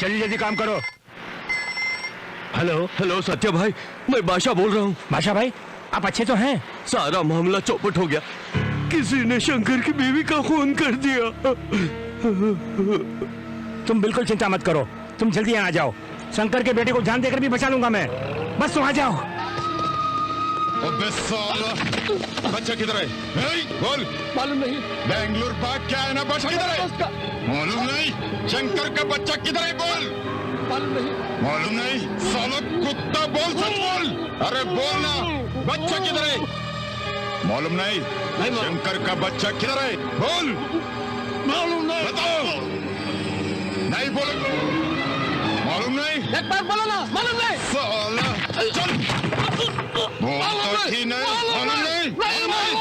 जल्दी जल्दी काम करो। हेलो हेलो सत्या भाई, मैं बादशाह बोल रहा हूँ। बादशाह भाई, आप अच्छे तो हैं? सारा मामला चौपट हो गया, किसी ने शंकर की बीवी का खून कर दिया। तुम बिल्कुल चिंता मत करो, तुम जल्दी यहाँ आ जाओ। शंकर के बेटे को जान देकर भी बचा लूंगा मैं, बस तुम आ जाओ। अबे साला, बच्चा किधर है? बोल। मालूम नहीं। बेंगलुरु भाग क्या है ना, बच्चा किधर है? मालूम नहीं। शंकर का बच्चा किधर है? बोल। मालूम नहीं। मालूम नहीं। साला कुत्ता, बोल, सच बोल। अरे बोल ना, बच्चा किधर है? मालूम नहीं। शंकर का बच्चा किधर है? बोल। मालूम नहीं। बताओ। नहीं बोल। मालूम नहीं। एक बार बोलो ना, मालूम नहीं। साला चल। बोलता ही नहीं। मालूम नहीं। मालूम नहीं।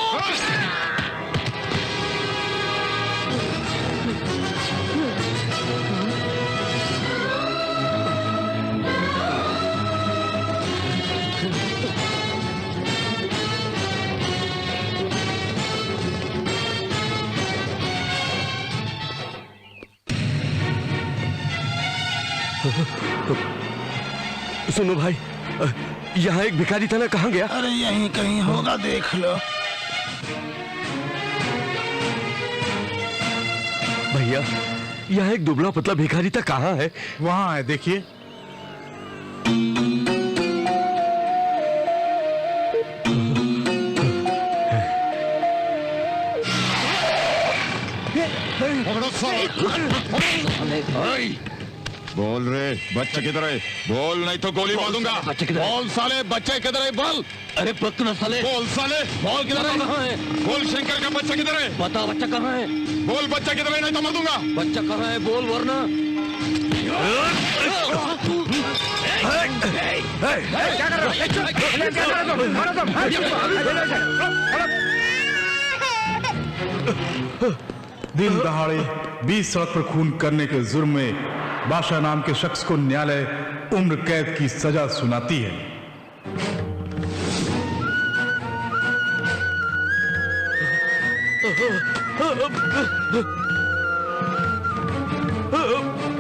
सुनो भाई, यहाँ एक भिखारी था ना, कहाँ गया? अरे यहीं कहीं होगा, देख लो। भैया, यहाँ एक दुबला पतला भिखारी था, कहाँ है? वहाँ है, देखिए। बोल रे, बच्चा किधर है? बोल, नहीं तो गोली मार दूंगा। बोल साले, बच्चा किधर है? बोल। अरे पक ना साले। बोल साले, बोल किधर है? कहाँ है? बोल, शंकर का बच्चा किधर है? बता बच्चा कहाँ है? बोल, बच्चा किधर है, नहीं तो मार दूंगा। बच्चा कहाँ है? बोल वरना। क्या कर रहे हो? क्या कर रहे हो? मारो तुम। दिन दहाड़े 20 सड़क पर खून करने के जुर्म में बादशाह नाम के शख्स को न्यायालय उम्र कैद की सजा सुनाती है।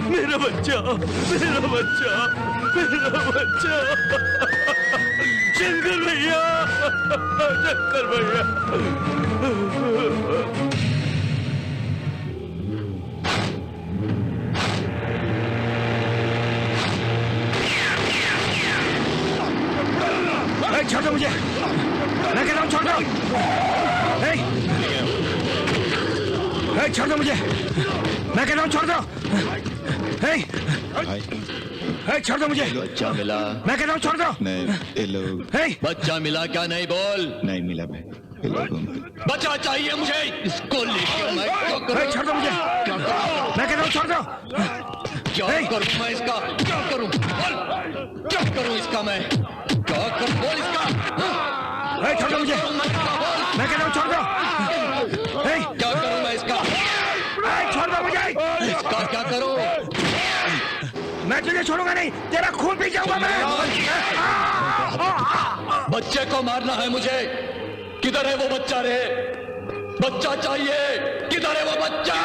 मेरा बच्चा, मेरा बच्चा, मेरा बच्चा, शंकर भैया, शंकर भैया। छोड़ दो मुझे, मैं कह रहा हूँ छोड़ दो। छोड़ दो मुझे, मैं कह रहा हूँ छोड़ दो। छोड़ दो मुझे, बच्चा मिला मैं कह रहा हूँ छोड़ दो। नहीं, ये लोग बच्चा मिला क्या? नहीं बोल। नहीं मिला भाई, ये लोगों को बच्चा चाहिए मुझे, इसको लेके मैं क्या करूं? छोड़ दो मुझे, क्या करूं? मैं कह रहा हूँ छोड़ दो। क्या करूं मैं इसका? क्या करूं? बोल, क्या करूं इसका मैं? क्या करूं? बोल इसका। छोड़ दो मुझे, मैं कह रहा हूँ छोड़ दो। क्या करूं मैं इसका? छोड़ दो मुझे, इसका क्या करूं? मैं तुझे छोड़ूंगा नहीं, तेरा खून पी जाऊंगा मैं। बच्चे को मारना है मुझे। किधर है वो बच्चा रे? बच्चा चाहिए, किधर है वो बच्चा?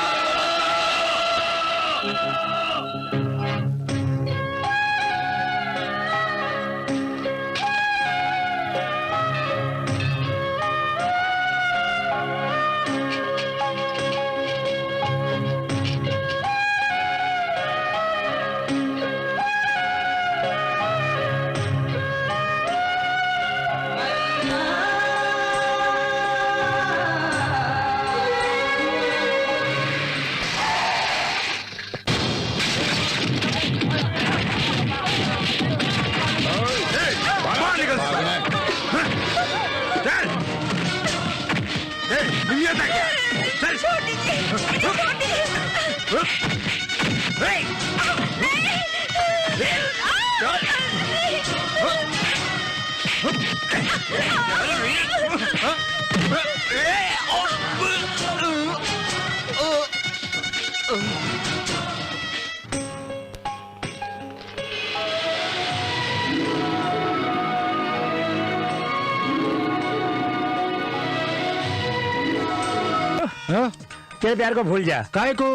तेरे प्यार को भूल जा। काय को?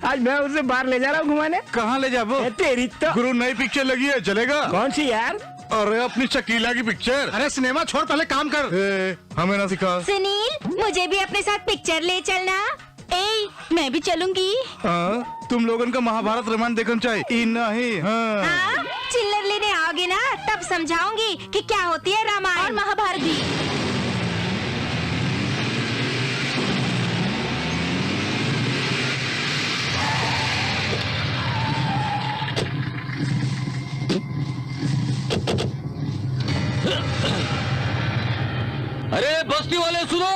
आज मैं उसे बाहर ले जा रहा हूँ घुमाने। कहाँ ले जाबो? तेरी तो गुरु नई पिक्चर लगी है, चलेगा? कौन सी यार? अरे अपनी शकीला की पिक्चर। अरे सिनेमा छोड़, पहले काम कर। हमें ना सिखा। सुनील, मुझे भी अपने साथ पिक्चर ले चलना। मैं भी चलूंगी। तुम लोगन का महाभारत रामायण देखना चाहिए। नहीं चिल्लर लेने आओगे ना, तब समझाऊंगी कि क्या होती है रामायण और महाभारत भी। अरे बस्ती वाले सुनो,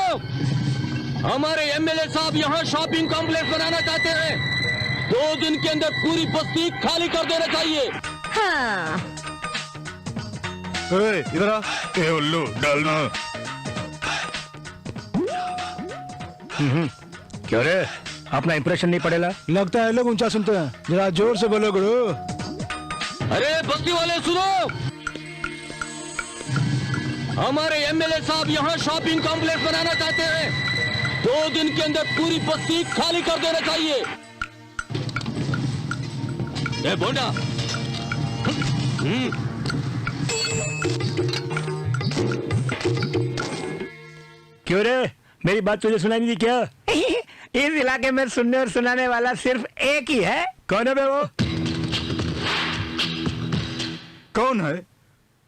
हमारे एमएलए साहब यहाँ शॉपिंग कॉम्प्लेक्स बनाना चाहते हैं। 2 दिन के अंदर पूरी बस्ती खाली कर देना चाहिए। हाँ। इधर आ। उल्लू डालना। क्यों रे, अपना इंप्रेशन नहीं पड़ेगा? लगता है लोग ऊंचा सुनते हैं, जरा जोर से बोलो गुरु। अरे बस्ती वाले सुनो, हमारे एमएलए साहब यहाँ शॉपिंग कॉम्प्लेक्स बनाना चाहते हैं। 2 दिन के अंदर पूरी बस्ती खाली कर देना चाहिए। ए बोंडा, क्यों रे, मेरी बात तुझे सुनाई नहीं दी क्या? इस इलाके में सुनने और सुनाने वाला सिर्फ एक ही है। कौन है बे वो? कौन है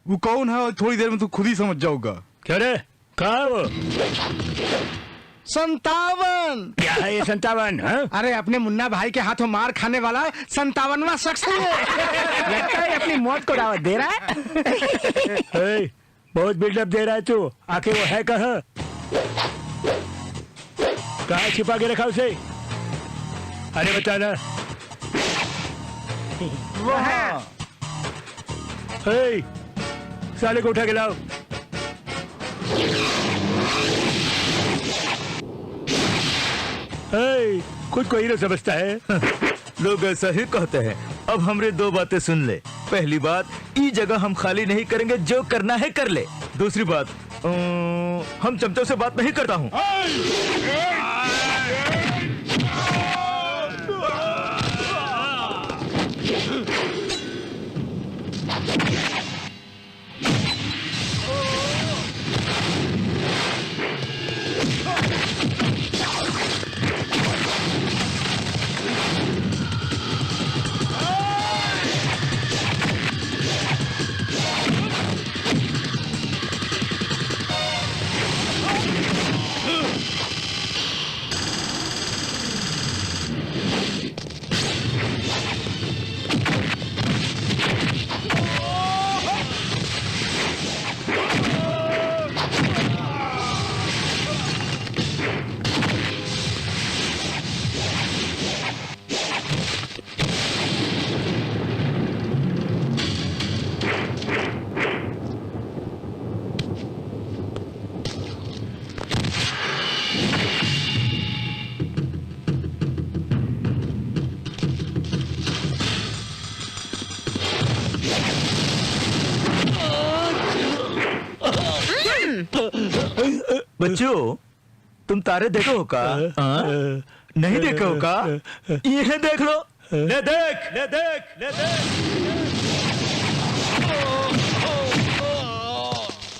वो? कौन है? और थोड़ी देर में तू खुद ही समझ जाओगा। क्यों रे, कहाँ है वो? 57। क्या है ये 57? अरे अपने मुन्ना भाई के हाथों मार खाने वाला 57वां शख्स है। लगता है अपनी मौत को दावत दे रहा है। बहुत बिल्डअप दे रहा है तू। आखिर वो है कहाँ? कहाँ छिपा के रखा उसे? अरे बताना। वो है। हे, साले को उठा के लाओ। हे, खुद को हीरो समझता है। लोग ऐसा ही कहते हैं। अब हमरे दो बातें सुन ले। पहली बात, ई जगह हम खाली नहीं करेंगे, जो करना है कर ले। दूसरी बात, हम चमचों से बात नहीं करता हूँ। बच्चों, तुम तारे देखो का? नहीं देखो का? ये देख लो। ले देख, ले देख, ले देख।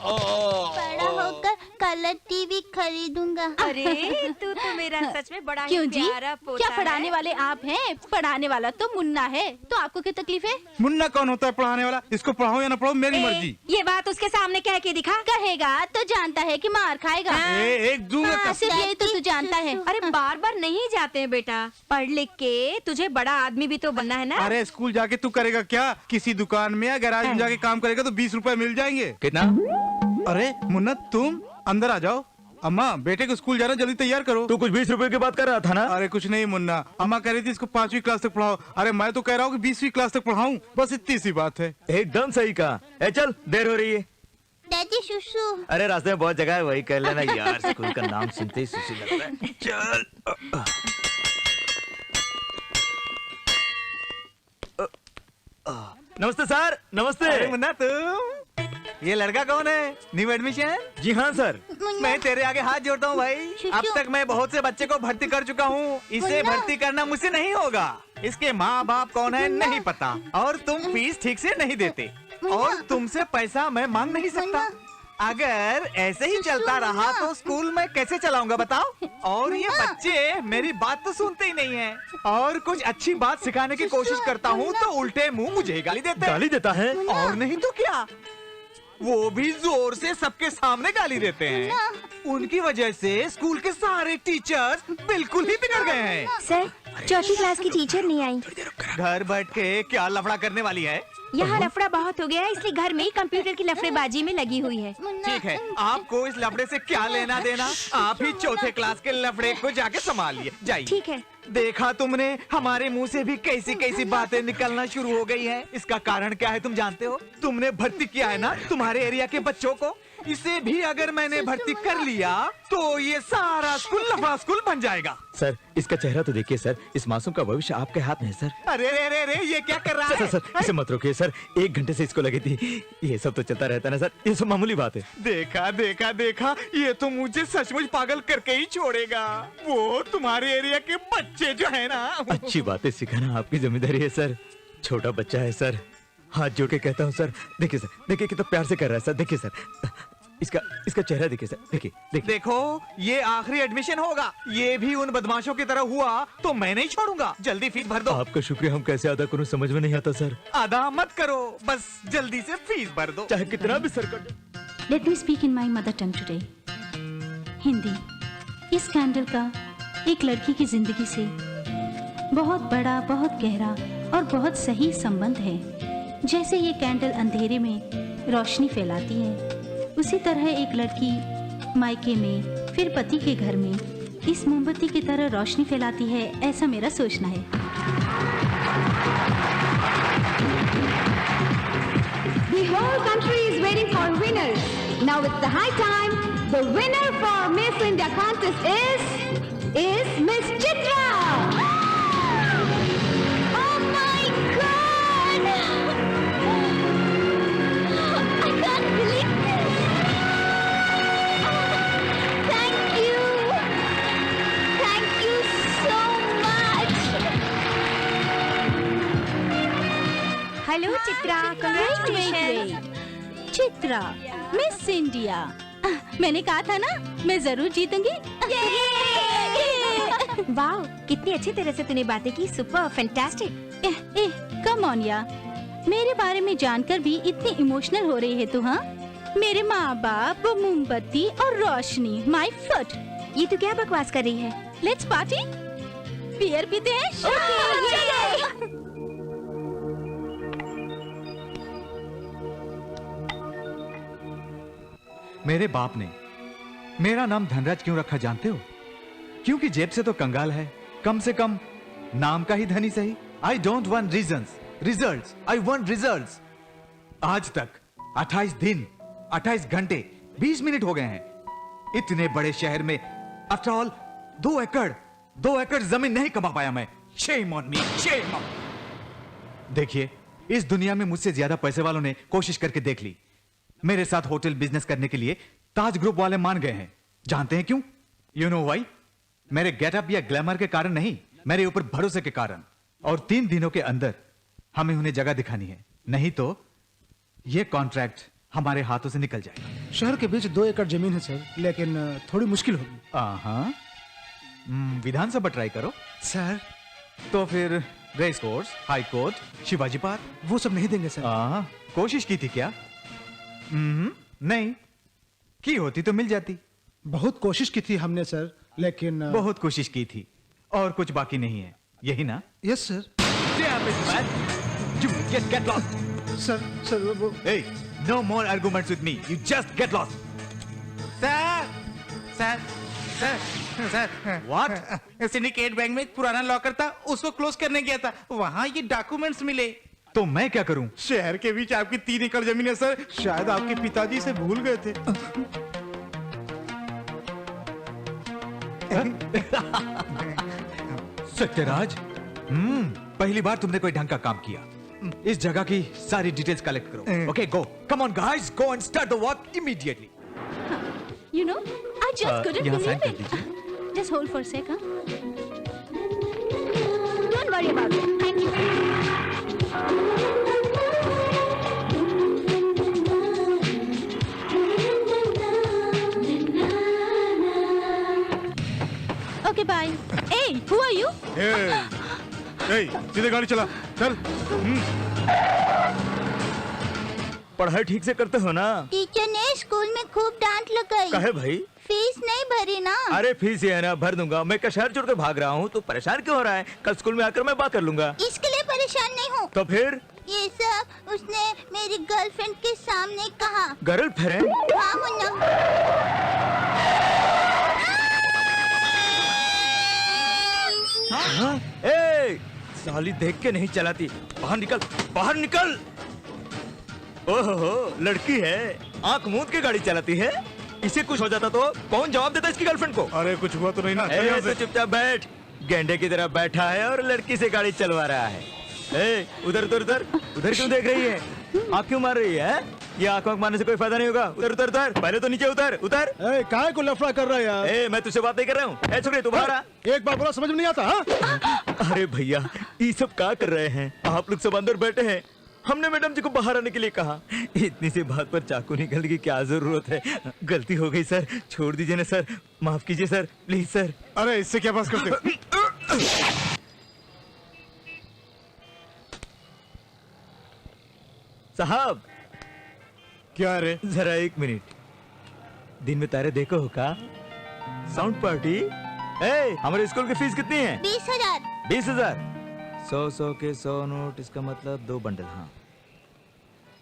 बड़ा होकर कलर टीवी खरीदूंगा। अरे तू तो मेरा सच में बड़ा ही क्यों जी? प्यारा पोता क्या पढ़ाने है। वाले आप हैं? पढ़ाने वाला तो मुन्ना है। तो आपको क्या तकलीफ है? मुन्ना कौन होता है पढ़ाने वाला? इसको पढ़ाओ या ना पढ़ाओ, मेरी मर्जी। ये बात उसके सामने कह के दिखा। कहेगा तो जानता है कि मार खाएगा। एक दूंगा हाँ, सिर्फ यही तो तू जानता है। अरे बार बार नहीं जाते हैं बेटा, पढ़ लिख के तुझे बड़ा आदमी भी तो बनना है ना। अरे स्कूल जाके तू करेगा क्या? किसी दुकान में या गैराज में जाके काम करेगा तो 20 रुपए मिल जाएंगे। कितना? अरे मुन्ना, तुम अंदर आ जाओ। अम्मा, बेटे को स्कूल जाना, जल्दी तैयार करो। तू कुछ 20 रुपए की बात कर रहा था ना? अरे कुछ नहीं मुन्ना, अम्मा कह रही थी इसको 5वीं क्लास तक पढ़ाओ। अरे मैं तो कह रहा हूँ कि 20वीं क्लास तक पढ़ाऊं, बस इतनी सी बात है। एकदम सही कहा। ए चल, देर हो रही है। दादी सुसु। अरे रास्ते में बहुत जगह है, वही कर लेना यार। स्कूल का नाम सुनते ही सुसु लगता है। चल। नमस्ते सर, नमस्ते। मुन्ना, तुम ये लड़का कौन है? New admission? जी हाँ सर। मैं तेरे आगे हाथ जोड़ता हूँ भाई। अब तक मैं बहुत से बच्चे को भर्ती कर चुका हूँ। इसे भर्ती करना मुझसे नहीं होगा। इसके माँ बाप कौन है नहीं पता, और तुम फीस ठीक से नहीं देते, और तुमसे पैसा मैं मांग नहीं सकता। अगर ऐसे ही चलता रहा तो स्कूल में कैसे चलाऊंगा बताओ? और ये बच्चे मेरी बात तो सुनते ही नहीं है, और कुछ अच्छी बात सिखाने की कोशिश करता हूँ तो उल्टे मुंह मुझे गाली देते हैं। गाली देता है? और नहीं तो क्या, वो भी जोर से सबके सामने गाली देते हैं। उनकी वजह से स्कूल के सारे टीचर्स बिल्कुल ही बिगड़ गए हैं। सर, चौथी क्लास की टीचर नहीं आई। घर बैठ के क्या लफड़ा करने वाली है? यहाँ लफड़ा बहुत हो गया है, इसलिए घर में ही कंप्यूटर की लफड़ेबाजी में लगी हुई है। ठीक है, आपको इस लफड़े से क्या लेना देना? आप ही चौथे क्लास के लफड़े को जाके संभालिए, जाइए। ठीक है। देखा तुमने, हमारे मुंह से भी कैसी कैसी बातें निकलना शुरू हो गई हैं। इसका कारण क्या है तुम जानते हो? तुमने भर्ती किया है ना तुम्हारे एरिया के बच्चों को। इसे भी अगर मैंने भर्ती कर लिया तो ये सारा स्कूल लफड़ा स्कूल बन जाएगा। सर, इसका चेहरा तो देखिए सर। इस मासूम का भविष्य आपके हाथ में है सर। अरे रे रे रे, ये क्या कर रहा सर, है? सर, सर, इसे मत रोकिए सर। 1 घंटे से इसको लगी थी। ये सब तो चलता रहता है ना सर, ये सब मामूली बात है। देखा देखा देखा, ये तो मुझे सचमुच पागल करके ही छोड़ेगा। वो तुम्हारे एरिया के बच्चे जो है ना। अच्छी बातें सिखाना आपकी जिम्मेदारी है सर। छोटा बच्चा है सर, हाथ जोड़ के कहता हूँ सर। देखिए सर, देखिए कितना प्यार से कर रहा है सर। देखिए सर, इसका चेहरा देखिए सर। देखिए देखिए। देखो, ये आखिरी एडमिशन होगा। ये भी उन बदमाशों की तरह हुआ तो मैं नहीं छोड़ूंगा। जल्दी फीस भर दो। आपका शुक्रिया हम कैसे अदा करूँ समझ में नहीं आता सर। अदा मत करो, बस जल्दी से फीस भर दो। चाहे कितना भी सर कर। Let me speak in my mother tongue today, Hindi. इस कैंडल का एक लड़की की जिंदगी से बहुत बड़ा, बहुत गहरा और बहुत सही संबंध है। जैसे ये कैंडल अंधेरे में रोशनी फैलाती है, उसी तरह एक लड़की मायके में, फिर पति के घर में इस मोमबत्ती की तरह रोशनी फैलाती है, ऐसा मेरा सोचना है। winners. Now it's the high time. The winner for Miss India contest is Miss Chitra. Oh my God! I can't believe this. Thank you. Thank you so much. Hello, Chitra. Congratulations. Chitra, miss India. मैंने कहा था ना, मैं जरूर जीतूंगी। वाह, कितनी अच्छी तरह से तूने बातें की। Super, fantastic. कम ऑन या, मेरे बारे में जानकर भी इतनी इमोशनल हो रही है तू? हाँ, मेरे माँ बाप, वो मोमबत्ती और रोशनी, माय फुट। ये तू क्या बकवास कर रही है? Let's party. बियर पीते हैं। मेरे बाप ने मेरा नाम धनराज क्यों रखा जानते हो? क्योंकि जेब से तो कंगाल है, कम से कम नाम का ही धनी सही। I don't want reasons, results. I want results. आज तक 28 दिन, 28 घंटे, 20 मिनट हो गए हैं इतने बड़े शहर में। आफ्टर ऑल 2 एकड़ जमीन नहीं कमा पाया मैं। Shame on me, shame on. देखिए, इस दुनिया में मुझसे ज्यादा पैसे वालों ने कोशिश करके देख ली। मेरे साथ होटल बिजनेस करने के लिए ताज ग्रुप वाले मान गए हैं। जानते हैं क्यों? You know why? मेरे गेटअप या ग्लैमर के कारण नहीं, मेरे ऊपर भरोसे के कारण। और 3 दिनों के अंदर हमें उन्हें जगह दिखानी है, नहीं तो यह कॉन्ट्रैक्ट हमारे हाथों से निकल जाएगा। शहर के बीच 2 एकड़ जमीन है सर, लेकिन थोड़ी मुश्किल होगी। विधानसभा ट्राई करो सर। तो फिर race course, high court, Shivaji Park, वो सब नहीं देंगे सर। कोशिश की थी क्या? नहीं की होती तो मिल जाती। बहुत कोशिश की थी हमने सर, लेकिन बहुत कोशिश की थी और कुछ बाकी नहीं है, यही ना? Yes sir. Get lost. Sir वो Hey, no more arguments with me. You just get lost. Sir What? Syndicate bank में एक पुराना लॉकर था, उसको क्लोज करने गया था, वहाँ ये डॉक्यूमेंट्स मिले। तो मैं क्या करूं? शहर के बीच आपकी 3 एकड़ जमीन है सर, शायद आपके पिताजी से भूल गए थे। सत्यराज, पहली बार तुमने कोई ढंग का काम किया। इस जगह की सारी डिटेल्स कलेक्ट करो। Okay, go. Come on guys, go and start the work immediately. You know, I just couldn't यहाँ sign believe कर it. दीजिए। Just hold for a second. Don't worry about it. Thank you. Okay, bye. Hey, who are you? सीधे गाड़ी चला, चल। पढ़ाई ठीक से करते हो ना? टीचर ने स्कूल में खूब डांट लगाई। कहे भाई? फीस नहीं भरी ना। अरे फीस ये है ना, भर दूंगा। मैं क्या शहर छोड़ के भाग रहा हूँ? तो परेशान क्यों हो रहा है? कल स्कूल में आकर मैं बात कर लूंगा। इसके लिए परेशान नहीं हूँ। तो फिर? ये सब उसने मेरी गर्लफ्रेंड के सामने कहा। गर्लफ्रेंड? हाँ मुन्ना। हाँ? ए, साली देख के नहीं चलाती। बाहर निकल, बाहर निकल। ओहो, लड़की है, आंख मूंद के गाड़ी चलाती है। इसे कुछ हो जाता तो कौन जवाब देता इसकी गर्लफ्रेंड को? अरे कुछ हुआ तो नहीं ना? ए, तो चुपचाप बैठ। गेंडे की तरह बैठा है और लड़की से गाड़ी चलवा रहा है। ए, उधर उधर उधर उधर क्यों देख रही है? आँख क्यों मार रही है? ये आँख मारने से कोई फायदा नहीं होगा। उधर उधर उधर, पहले तो नीचे उतर, उतर। काहे को लफड़ा कर रहा है यार? ए, मैं तुझसे बात नहीं कर रहा हूँ। ए, छोकरे, तू बाहर आ। एक बार बोला समझ में नहीं आता? हाँ? अरे भैया, ये सब क्या कर रहे हैं? आप लोग सब अंदर बैठे हैं। हमने मैडम जी को बाहर आने के लिए कहा। इतनी सी बात पर चाकू निकलने की क्या जरूरत है? गलती हो गई सर, छोड़ दीजिए ना सर, माफ कीजिए सर, प्लीज सर। अरे इससे क्या बात करते हो? साहब, क्या रे? जरा 1 मिनट। दिन में तारे देखो हो का? Sound party. ए, हमारे स्कूल की फीस कितनी है? 20,000। 20,000। 100 के 100 नोट, इसका मतलब 2 बंडल। हाँ,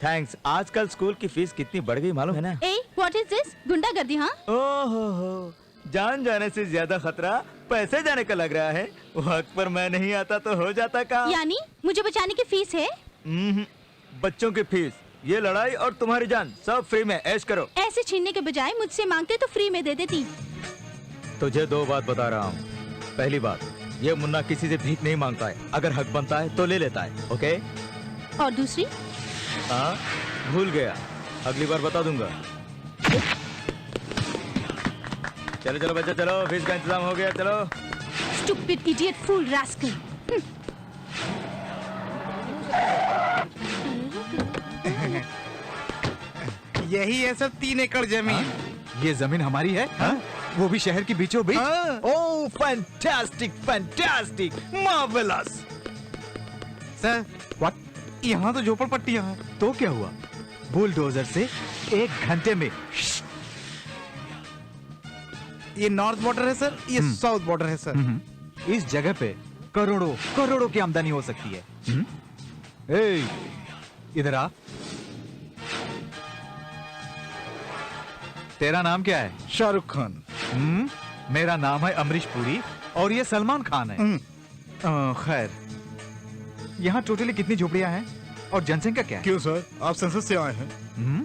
थैंक्स। आजकल स्कूल की फीस कितनी बढ़ गई मालूम है ना? Hey, what is this? गुंडागर्दी, हाँ? ओहो, जान जाने से ज्यादा खतरा पैसे जाने का लग रहा है। वक्त पर मैं नहीं आता तो हो जाता काम। यानी मुझे बचाने की फीस है? बच्चों की फीस ये लड़ाई और तुम्हारी जान सब फ्री में, ऐश करो। ऐसे छीनने के बजाय मुझसे मांगते तो फ्री में दे देती। तुझे दो बात बता रहा हूँ। पहली बात, ये मुन्ना किसी से भीख नहीं मांगता है, अगर हक बनता है तो ले लेता है, ओके? और दूसरी? हाँ, भूल गया, अगली बार बता दूंगा। चलो चलो बच्चा चलो, फीस का इंतजाम हो गया, चलो। Stupid idiot fool rascal. यही है सर 3 एकड़ जमीन। ये जमीन हमारी है? हाँ? वो भी शहर के बीचों बीच? हाँ। Oh fantastic fantastic marvellous. Sir what? यहाँ तो झोपड़पट्टियाँ हैं। तो क्या हुआ? बुलडोजर से 1 घंटे में। ये नॉर्थ बॉर्डर है सर, ये साउथ बॉर्डर है सर। इस जगह पे करोड़ों करोड़ों की आमदनी हो सकती है। ए, इधर आ। तेरा नाम क्या है? शाहरुख खान। मेरा नाम है अमरीश पुरी और ये सलमान खान है। खैर, यहाँ टोटली कितनी झोपड़ियाँ हैं और जनसंख्या क्या है? क्यों सर, आप संसद से आए हैं?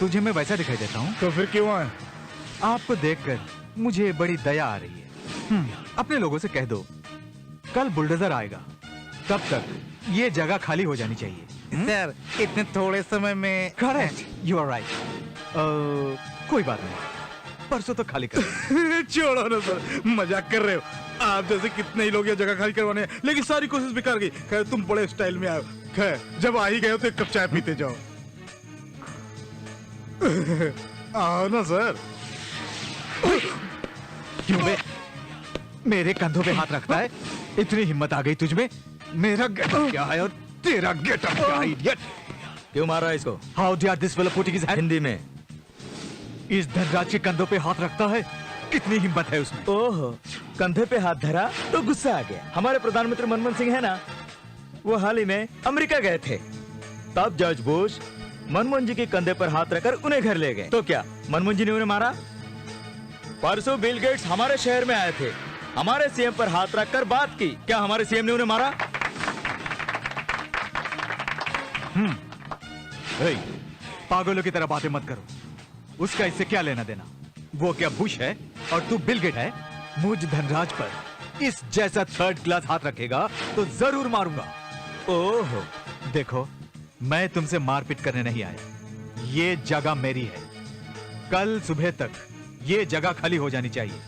तुझे मैं वैसा दिखाई देता हूँ? तो फिर क्यों आए? आपको देखकर मुझे बड़ी दया आ रही है। अपने लोगों से कह दो कल बुलडोजर आएगा, तब तक ये जगह खाली हो जानी चाहिए। सर इतने थोड़े समय में। Correct, you are right. कोई बात नहीं, परसों तो खाली कर। छोड़ो ना सर, मजाक कर रहे हो। आप जैसे कितने ही लोग ये जगह खाली करवाने हैं, लेकिन सारी कोशिश बेकार गई। खैर तुम बड़े स्टाइल में आए हो। खैर जब आ ही गए हो तो 1 कप चाय पीते जाओ। आओ ना सर। क्यों बे? मेरे कंधों पे हाथ रखता है? इतनी हिम्मत आ गई तुझमें? मेरा गेटअप क्या है और तेरा गेटअप क्या है, इडियट? क्यों मारा इसको? How dare this fellow putting his hand? Hindi में। इस धनराज के कंधों पे हाथ रखता है? कितनी हिम्मत है उसमें? ओहो, कंधे पे हाथ धरा तो गुस्सा आ गया। हमारे प्रधानमंत्री मनमोहन सिंह है ना, वो हाल ही में अमेरिका गए थे। तब जॉर्ज बुश मनमोहन जी के कंधे पर हाथ रखकर उन्हें घर ले गए। तो क्या मनमोहन जी ने उन्हें मारा? परसों बिल गेट्स हमारे शहर में आए थे, हमारे सीएम पर हाथ रखकर बात की। क्या हमारे सीएम ने उन्हें मारा? पागलों की तरह बातें मत करो। उसका इससे क्या लेना देना? वो क्या बुश है और तू बिल गेट है? मुझ धनराज पर इस जैसा 3rd क्लास हाथ रखेगा तो जरूर मारूंगा। ओहो, देखो, मैं तुमसे मारपीट करने नहीं आया। ये जगह मेरी है। कल सुबह तक ये जगह खाली हो जानी चाहिए।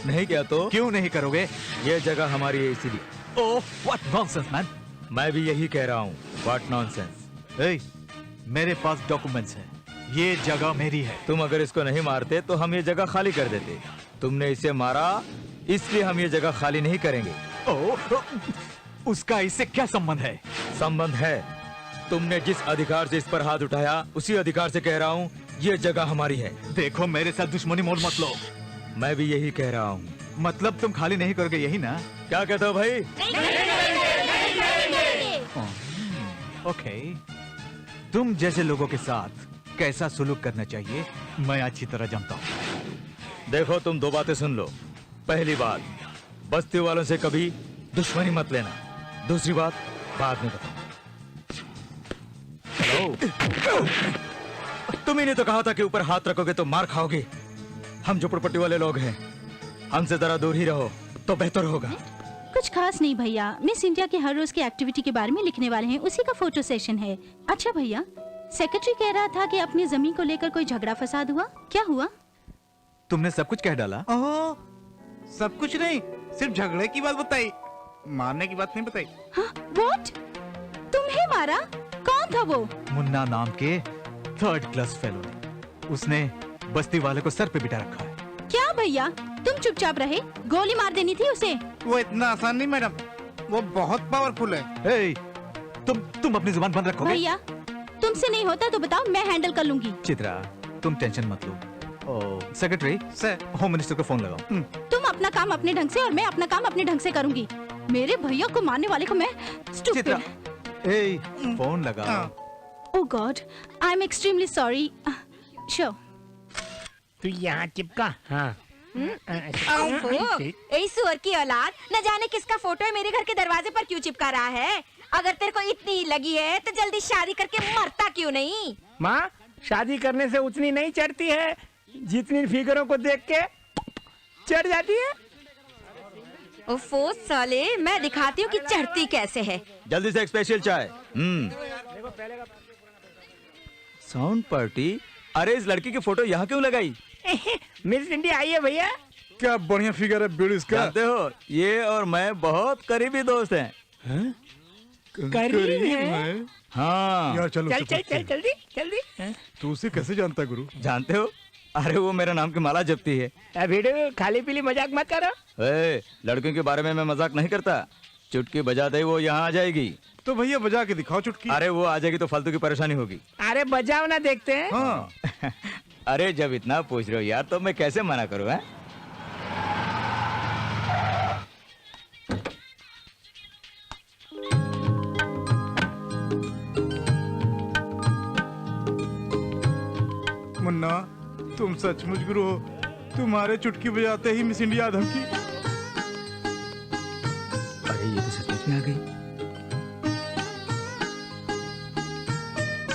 नहीं क्या तो? क्यों नहीं करोगे? ये जगह हमारी है इसीलिए। ओह, व्हाट नॉनसेंस मैन। मैं भी यही कह रहा हूँ, व्हाट नॉनसेंस। ए, मेरे पास डॉक्यूमेंट्स हैं। ये जगह मेरी है। तुम अगर इसको नहीं मारते तो हम ये जगह खाली कर देते। तुमने इसे मारा, इसलिए हम ये जगह खाली नहीं करेंगे। ओह, उसका इससे क्या संबंध है? संबंध है। तुमने जिस अधिकार से इस पर हाथ उठाया, उसी अधिकार से कह रहा हूँ, ये जगह हमारी है। देखो, मेरे साथ दुश्मनी मोल मत लो। मैं भी यही कह रहा हूँ। मतलब तुम खाली नहीं करोगे, यही ना? क्या कहते हो भाई? ओके, तुम जैसे लोगों के साथ कैसा सुलूक करना चाहिए मैं अच्छी तरह जानता हूँ। देखो, तुम 2 बातें सुन लो। पहली बात, बस्ती वालों से कभी दुश्मनी मत लेना। दूसरी बात बाद में बताऊं। तुम ही ने तो कहा था कि ऊपर हाथ रखोगे तो मार खाओगे। हम झोपड़पट्टी वाले लोग हैं, हमसे जरा दूर ही रहो तो बेहतर होगा। कुछ खास नहीं भैया, मिस इंडिया के हर रोज की एक्टिविटी के बारे में लिखने वाले हैं, उसी का फोटो सेशन है। अच्छा भैया, सेक्रेटरी कह रहा था कि अपनी जमीन को लेकर कोई झगड़ा फसाद हुआ, क्या हुआ? तुमने सब कुछ कह डाला? ओह, सब कुछ नहीं, सिर्फ झगड़े की बात बताई, मारने की बात नहीं बताई। व्हाट? तुम्हें मारा? कौन था वो? मुन्ना नाम के 3rd क्लास फेलो ने। उसने बस्ती वाले को सर पे बिठा रखा है। क्या भैया, तुम चुपचाप रहे? गोली मार देनी थी उसे। वो इतना आसान नहीं मैडम, वो बहुत पावरफुल है। हे, तुम अपनी जुबान बंद रखोगे? भैया, तुमसे नहीं होता तो बताओ, मैं हैंडल कर लूंगी। चित्रा, तुम टेंशन मत लो। सेक्रेटरी सर, होम मिनिस्टर को फोन लगाओ। तुम अपना काम अपने ढंग से और मैं अपना काम अपने ढंग से करूंगी। मेरे भैया को मारने वाले को मैं चित्रा, फोन लगाओ। Oh God, I'm extremely sorry. Sure. तू यहाँ चिपका। हाँ। सुअर की औलाद, न जाने किसका फोटो है मेरे घर के दरवाजे पर क्यों चिपका रहा है। अगर तेरे को इतनी लगी है तो जल्दी शादी करके मरता क्यों नहीं? माँ, शादी करने से उतनी नहीं चढ़ती है जितनी फिगरों को देख के चढ़ जाती है। ओफो साले, मैं दिखाती हूँ कि चढ़ती कैसे है। जल्दी से एक स्पेशल चाय। Sound party? अरे इस लड़की की फोटो यहाँ क्यों लगाई? मिस इंडिया आई है भैया। क्या बढ़िया फिगर है बीड़ी इसका। जानते हो, ये और मैं बहुत करीबी दोस्त हैं। करीब है? हाँ। यार चलो चल चल चल जल्दी जल्दी। तू उसे कैसे जानता है गुरु? जानते हो, अरे वो मेरा नाम की माला जपती है। वीडियो खाली पीली मजाक मत करो। लड़कियों के बारे में मैं मजाक नहीं करता। चुटकी बजाते ही वो यहाँ आ जाएगी। तो भैया बजा के दिखाओ चुटकी। अरे वो आ जाएगी तो फालतू की परेशानी होगी। अरे बजाओ ना, देखते हैं। हाँ। अरे जब इतना पूछ रहे हो यार, तो मैं कैसे मना करूँ? है मुन्ना, तुम सचमुच गुरु हो। तुम्हारे चुटकी बजाते ही मिस इंडिया धमकी। अरे ये तो सचमुच में आ गई।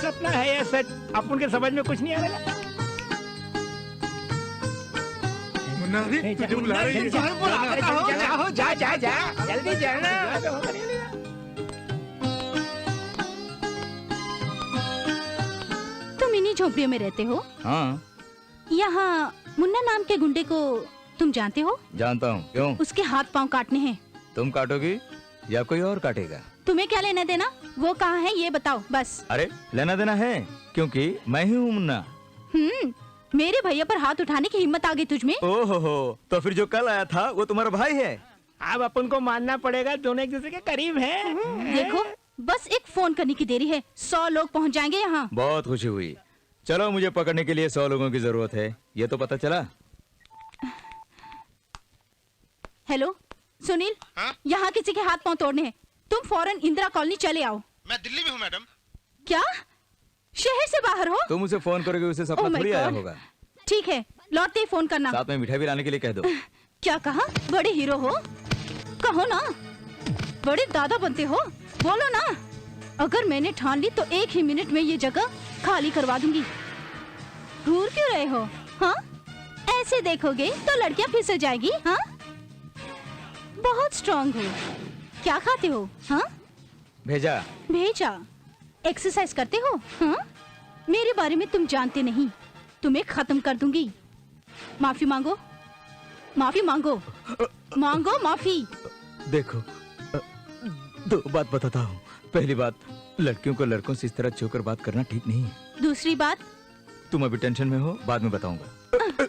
सपना है ये सच, अपन के समझ में कुछ नहीं आ रहा। मुन्ना रे, तुझे बुला रही है। जा जा जा जल्दी जाना। तुम इन्हीं झोपड़ियों में रहते हो? हाँ। यहाँ मुन्ना नाम के गुंडे को तुम जानते हो? जानता हूँ। क्यों? उसके हाथ पांव काटने हैं। तुम काटोगी या कोई और काटेगा? तुम्हें क्या लेना देना? वो कहाँ है ये बताओ बस। अरे लेना देना है, क्योंकि मैं ही हूँ मुन्ना। मेरे भैया पर हाथ उठाने की हिम्मत आ गई तुझमें? ओहो, तो फिर जो कल आया था वो तुम्हारा भाई है? अब अपन को मानना पड़ेगा, दोनों एक दूसरे के करीब हैं। देखो, बस एक फोन करने की देरी है, 100 लोग पहुंच जाएंगे यहाँ। बहुत खुशी हुई। चलो, मुझे पकड़ने के लिए 100 लोगों की जरूरत है, ये तो पता चला। हेलो सुनील, यहाँ किसी के हाथ पांव तोड़ने हैं। तुम फौरन इंदिरा कॉलोनी चले आओ। मैं दिल्ली में हूँ मैडम। क्या? शहर से बाहर हो? तुम उसे फोन करोगे, उसे सपना Oh my थोड़ी आया God. होगा। ठीक है, लौटते ही फोन करना। साथ में मिठाई भी लाने के लिए कह दो। क्या कहा? बड़े हीरो हो? कहो ना, बड़े दादा बनते हो, बोलो ना। अगर मैंने ठान ली तो 1 ही मिनट में ये जगह खाली करवा दूंगी। घूर क्यों रहे हो? हाँ, ऐसे देखोगे तो लड़कियां फिसल जाएगी। हाँ, बहुत स्ट्रांग हो। क्या खाते हो? हाँ, भेजा। भेजा। एक्सरसाइज करते हो? हाँ, मेरे बारे में तुम जानते नहीं। तुम्हें खत्म कर दूंगी। माफी मांगो, माफी मांगो, मांगो माफी। देखो, 2 बात बताता हूँ। पहली बात, लड़कियों को लड़कों से इस तरह छूकर बात करना ठीक नहीं है। दूसरी बात, तुम अभी टेंशन में हो, बाद में बताऊंगा।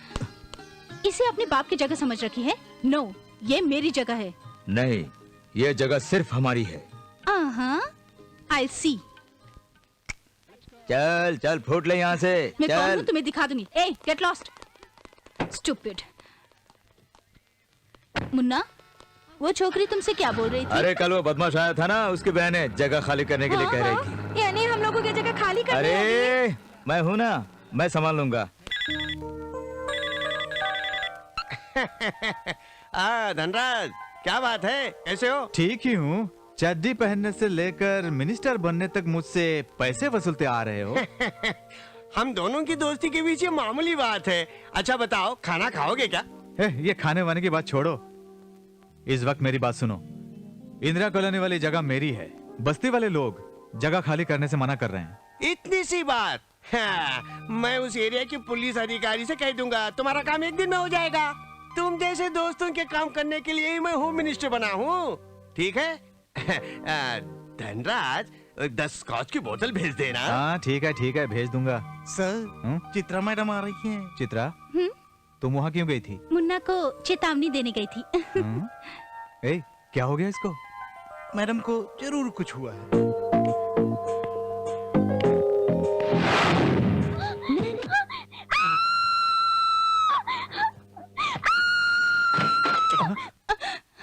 इसे अपने बाप की जगह समझ रखी है? नो, ये मेरी जगह है। नहीं, ये जगह सिर्फ हमारी है। I'll see। चल चल, फूट ले यहाँ से। मैं कौन चल। हूँ तुम्हें दिखा दूंगी। ए, गेट लॉस्ट, स्टूपिड। मुन्ना, वो छोकरी तुमसे क्या बोल रही थी? अरे कल वो बदमाश आया था ना, उसकी बहन है, जगह खाली करने के लिए कह रही थी। यानी हम लोगों की जगह खाली कर दी अरे मैं हूँ ना, मैं संभाल लूंगा। धनराज, क्या बात है, कैसे हो? ठीक ही हूँ। चड्डी पहनने से लेकर मिनिस्टर बनने तक मुझसे पैसे वसूलते आ रहे हो। हम दोनों की दोस्ती के बीच ये मामूली बात है। अच्छा बताओ, खाना खाओगे क्या? ये खाने वाने की बात छोड़ो, इस वक्त मेरी बात सुनो। इंदिरा कॉलोनी वाली जगह मेरी है। बस्ती वाले लोग जगह खाली करने से मना कर रहे हैं। इतनी सी बात? हाँ, मैं उस एरिया के पुलिस अधिकारी से कह दूंगा, तुम्हारा काम 1 दिन में हो जाएगा। तुम जैसे दोस्तों के काम करने के लिए ही मैं होम मिनिस्टर बना हूँ। ठीक है? धनराज, 10 स्कॉच की बोतल भेज देना। हाँ ठीक है, भेज दूंगा। सर, चित्रा मैडम आ रही हैं। चित्रा, तुम वहाँ क्यों गई थी? मुन्ना को चेतावनी देने गई थी। ए, क्या हो गया इसको? मैडम को जरूर कुछ हुआ है।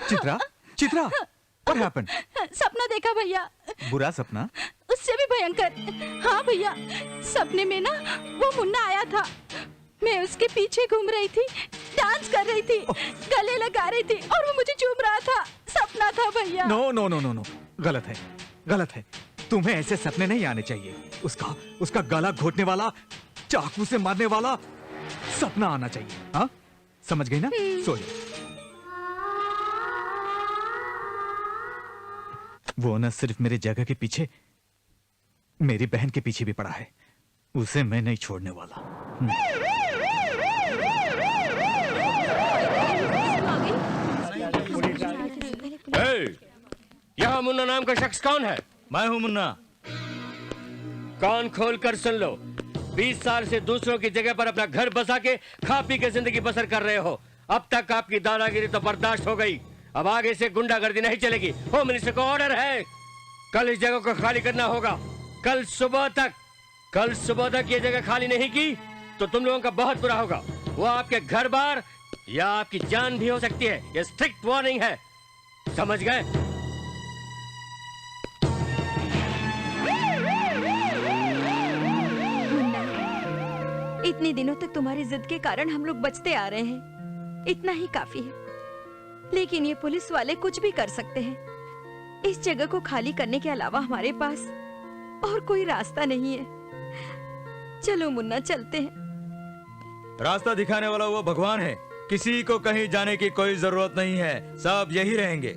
Chitra, Chitra, what happened? सपना देखा भैया। बुरा सपना? उससे भी भयंकर। हाँ भैया, सपने में ना वो मुन्ना आया था। मैं उसके पीछे घूम रही थी, डांस कर रही थी, गले लगा रही थी और वो मुझे चूम रहा था। सपना था भैया। नो, गलत है। गलत है। तुम्हें ऐसे सपने नहीं आने चाहिए। उसका गला घोटने वाला, चाकू से मारने वाला सपना आना चाहिए। हाँ, समझ गई ना? सो जाओ। वो न सिर्फ मेरे जगह के पीछे, मेरी बहन के पीछे भी पड़ा है। उसे मैं नहीं छोड़ने वाला। यहाँ मुन्ना नाम का शख्स कौन है? मैं हूँ मुन्ना। कान खोल कर सुन लो। 20 साल से दूसरों की जगह पर अपना घर बसा के खा पी के जिंदगी बसर कर रहे हो। अब तक आपकी दादागिरी तो बर्दाश्त हो गई, अब आगे से गुंडागर्दी नहीं चलेगी। होम मिनिस्टर को ऑर्डर है, कल इस जगह को खाली करना होगा। कल सुबह तक ये जगह खाली नहीं की तो तुम लोगों का बहुत बुरा होगा। वो आपके घर बार या आपकी जान भी हो सकती है। ये स्ट्रिक्ट वार्निंग है, समझ गए? इतने दिनों तक तुम्हारी जिद के कारण हम लोग बचते आ रहे हैं, इतना ही काफी है। लेकिन ये पुलिस वाले कुछ भी कर सकते हैं। इस जगह को खाली करने के अलावा हमारे पास और कोई रास्ता नहीं है। चलो मुन्ना, चलते हैं। रास्ता दिखाने वाला वो भगवान है। किसी को कहीं जाने की कोई जरूरत नहीं है, सब यही रहेंगे।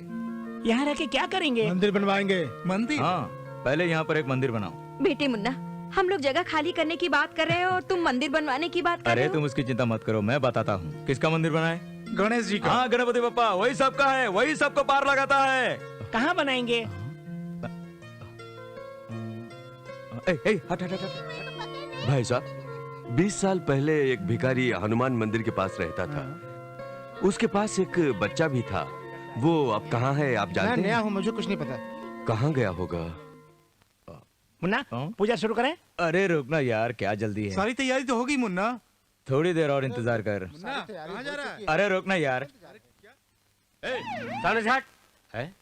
यहाँ रह के क्या करेंगे? मंदिर बनवाएंगे। मंदिर? हाँ, पहले यहाँ पर एक मंदिर बनाओ। बेटे मुन्ना, हम लोग जगह खाली करने की बात कर रहे हो और तुम मंदिर बनवाने की बात कर रहे अरे हो। तुम उसकी चिंता मत करो, मैं बताता हूँ। किसका मंदिर बनाए? गणेश जी का। हाँ, गणपति बप्पा, वही सबका है, वही सबको पार लगाता है। कहाँ बनाएंगे? हट हट हट। भाई साहब, 20 साल पहले एक भिखारी हनुमान मंदिर के पास रहता था। उसके पास एक बच्चा भी था। वो अब कहाँ है आप जानते हैं? मैं नया हूँ, मुझे कुछ नहीं पता। कहाँ गया होगा? मुन्ना, पूजा शुरू करें? अरे रुकना यार, क्या जल्दी है? सारी तैयारी तो होगी मुन्ना। थोड़ी देर और इंतजार कर। कहाँ जा रहा है? अरे रुकना यार। सामने से हट। है?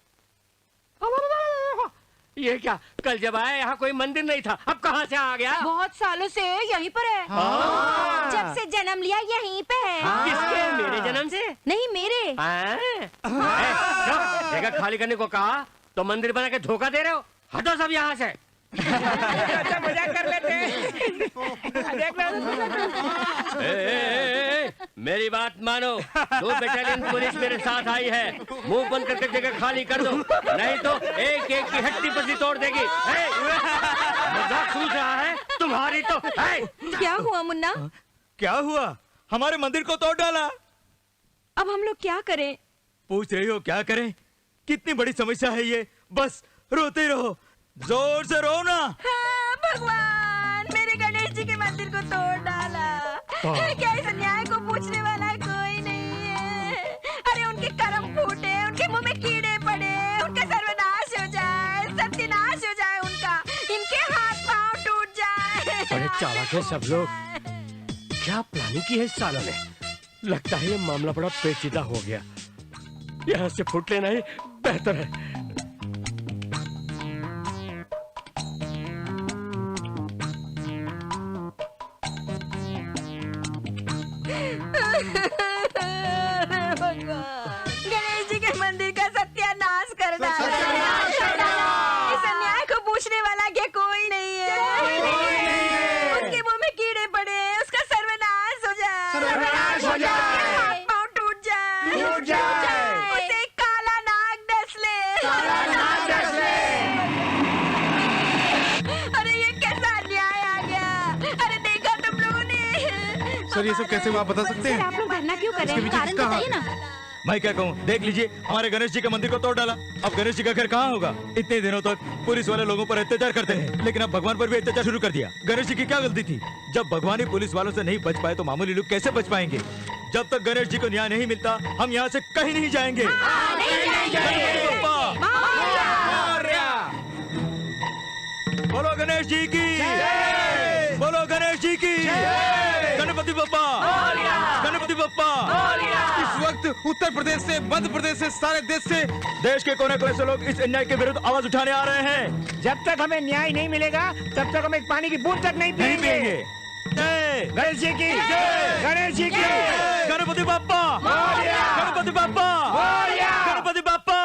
ये क्या, कल जब आया यहाँ कोई मंदिर नहीं था, अब कहाँ से आ गया? बहुत सालों से यहीं पर है। जब से जन्म लिया यहीं पे है। किसके? मेरे जन्म से? नहीं, मेरे। जगह खाली करने को कहा तो मंदिर बना के धोखा दे रहे हो। हटो सब यहाँ से। अच्छा, मजाक कर लेते हैं। देख मेरी बात मानो। 2 बटालियन पुलिस मेरे साथ आई है। मुंह बंद करके जगह खाली कर दो, नहीं तो एक एक की हड्डी पसली तोड़ देगी। मजाक सूझ रहा है तुम्हारी तो। क्या हुआ मुन्ना? क्या हुआ? हमारे मंदिर को तोड़ डाला। अब हम लोग क्या करें? पूछ रही हो क्या करें? कितनी बड़ी समस्या है ये। बस रोते रहो, जोर से रो ना। हाँ, भगवान, मेरे गणेश जी के मंदिर को तोड़ डाला। क्या इस अन्याय को पूछने वाला कोई नहीं है? अरे उनके कर्म फूटे, उनके मुंह में कीड़े पड़े, उनका सर्वनाश हो जाए, सत्यानाश हो जाए उनका, इनके हाथ पांव टूट जाए। बड़े चालाक है सब लोग। क्या प्लानिंग की है इस सालों ने? लगता है ये मामला बड़ा पेचीदा हो गया। यहाँ से फुट लेना ही बेहतर है। गणेश जी के मंदिर का सत्यानाश कर डाला। इस अन्याय को पूछने वाला क्या कोई नहीं है? उनके मुंह में कीड़े पड़े, उसका सर्वनाश हो जाए, हाथ पांव टूट जाए, उसे काला नाग डस ले। अरे ये कैसा अन्याय आ गया? अरे देखा तुम लोगों ने? सर, ये सब कैसे हुआ, आप बता सकते हैं? आप लोग धरना क्यों कर रहे हैं? कारण बताइए ना। मैं क्या कहूँ, देख लीजिए, हमारे गणेश जी के मंदिर को तोड़ डाला। अब गणेश जी का घर कहाँ होगा? इतने दिनों तक पुलिस वाले लोगों पर अत्याचार करते हैं, लेकिन अब भगवान पर भी अत्याचार शुरू कर दिया। गणेश जी की क्या गलती थी? जब भगवान ही पुलिस वालों से नहीं बच पाए तो मामूली लोग कैसे बच पाएंगे? जब तक गणेश जी को न्याय नहीं मिलता, हम यहाँ से कहीं नहीं जाएंगे। बोलो गणेश जी की, बोलो गणेश जी की, गणपति बप्पा, गणपति बप्पा। इस वक्त उत्तर प्रदेश से, मध्य प्रदेश से, सारे देश से, देश के कोने कोने से लोग इस अन्याय के विरुद्ध आवाज उठाने आ रहे हैं। जब तक हमें न्याय नहीं मिलेगा, तब तक हम एक पानी की बूंद तक नहीं पिएंगे। जय गणेश जी की, गणेश जी की, Ganpati Bappa, Ganpati Bappa, Ganpati Bappa.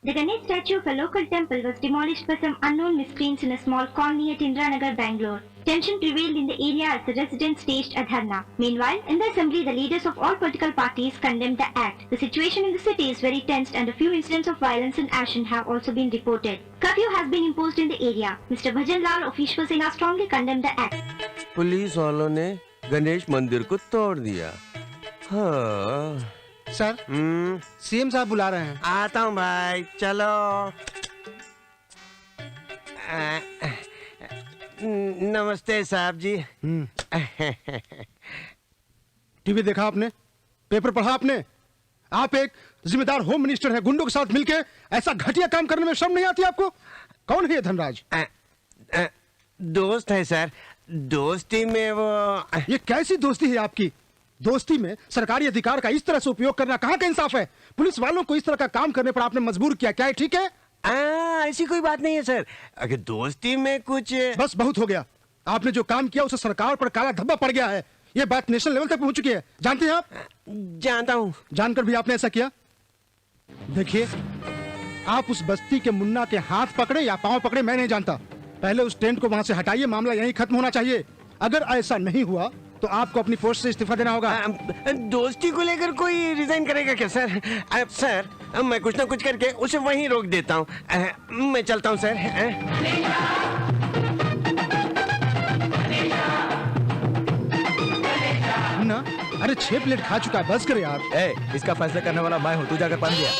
The Ganesh statue of a local temple was demolished by some unknown miscreants in a small colony at Indranagar, Bangalore. Tension prevailed in the area as the residents staged a dharna. Meanwhile, in the assembly, the leaders of all political parties condemned the act. The situation in the city is very tense and a few incidents of violence and action have also been reported. Curfew has been imposed in the area. Mr. Bhajan Lal of Ishwar Sena strongly condemned the act. Police वालों ने गणेश मंदिर को तोड़ दिया। हाँ। Sir CM साहब बुला रहे हैं। आता हूँ भाई, चलो। नमस्ते साहब जी। टीवी देखा आपने? पेपर पढ़ा आपने? आप एक जिम्मेदार होम मिनिस्टर हैं, गुंडों के साथ मिलके ऐसा घटिया काम करने में शर्म नहीं आती आपको? कौन है ये धनराज? दोस्त है सर, दोस्ती में वो। ये कैसी दोस्ती है आपकी? दोस्ती में सरकारी अधिकार का इस तरह से उपयोग करना कहाँ का इंसाफ है? पुलिस वालों को इस तरह का काम करने पर आपने मजबूर किया, क्या है ठीक है? ऐसी कोई बात नहीं है सर, अगर दोस्ती में कुछ। बस बहुत हो गया। आपने जो काम किया उसे सरकार पर काला धब्बा पड़ गया है। ये बात नेशनल लेवल तक पहुंच चुकी है, जानते हैं आप? जानता हूँ। जानकर भी आपने ऐसा किया? देखिए, आप उस बस्ती के मुन्ना के हाथ पकड़े या पांव पकड़े मैं नहीं जानता, पहले उस टेंट को वहां से हटाइए, मामला यहीं खत्म होना चाहिए। अगर ऐसा नहीं हुआ तो आपको अपनी पोस्ट से इस्तीफा देना होगा। दोस्ती को लेकर कोई रिजाइन करेगा क्या सर? सर मैं कुछ ना कुछ करके उसे वहीं रोक देता हूँ। मैं चलता हूँ सर। ना, अरे 6 प्लेट खा चुका है, बस कर यार। इसका फैसला करने वाला मैं हूँ, तू जाकर पानी दिया।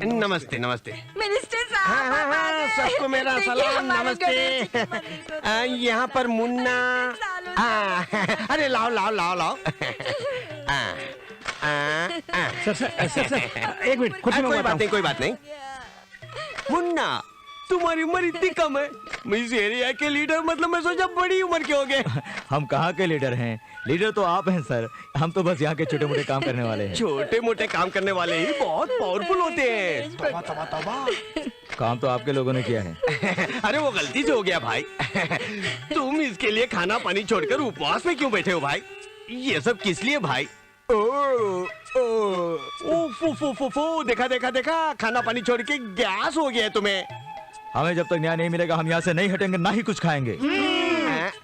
नमस्ते नमस्ते। मिनिस्टर साहब, सबको मेरा सलाम, नमस्ते। यहाँ पर मुन्ना। अरे लाओ लाओ लाओ लाओ। सर एक मिनट, कोई बात नहीं। मुन्ना, तुम्हारी उम्र इतनी कम है, मैं इस एरिया के लीडर, मतलब मैं सोचा बड़ी उम्र के हो गए। हम कहाँ के लीडर हैं? लीडर तो आप हैं सर, हम तो बस यहाँ के छोटे मोटे काम करने वाले हैं। छोटे मोटे काम करने वाले ही बहुत पावरफुल होते हैं। काम तो आपके लोगों ने किया है। अरे वो गलती से हो गया भाई। तुम इसके लिए खाना पानी छोड़कर उपवास में क्यों बैठे हो भाई? ये सब किस लिए भाई? फू देखा देखा देखा, खाना पानी छोड़ के गैस हो गया है तुम्हें। हमें जब तक न्याय नहीं मिलेगा हम यहाँ से नहीं हटेंगे, ना ही कुछ खाएंगे।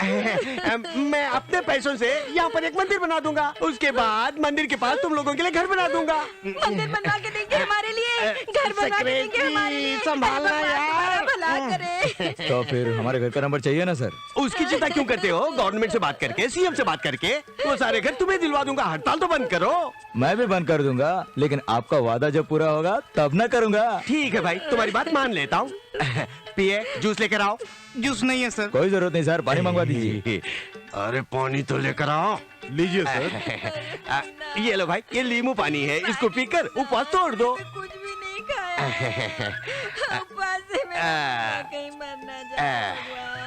मैं अपने पैसों से यहाँ पर एक मंदिर बना दूंगा, उसके बाद मंदिर के पास तुम लोगों के लिए घर बना दूंगा। मंदिर बनवा के देंगे हमारे लिए, घर बनवा के देंगे हमारे लिए। संभालना यार, भला करे। तो फिर हमारे घर का नंबर चाहिए ना सर? उसकी चिंता क्यों करते हो? गवर्नमेंट से बात करके, सीएम से बात करके वो सारे घर तुम्हें दिलवा दूंगा। हड़ताल तो बंद करो। मैं भी बंद कर दूंगा, लेकिन आपका वादा जब पूरा होगा तब ना करूंगा। ठीक है भाई, तुम्हारी बात मान लेता हूँ। पिए, जूस लेकर आओ। जूस नहीं है सर। कोई जरूरत नहीं सर, पानी मंगवा दीजिए। अरे पानी तो लेकर आओ। लीजिए सर। ये लो भाई, ये नींबू पानी है, इसको पीकर उपवास तोड़ दो। कुछ भी नहीं खाया, उपवास से मैं कहीं मरना चाहूंगा।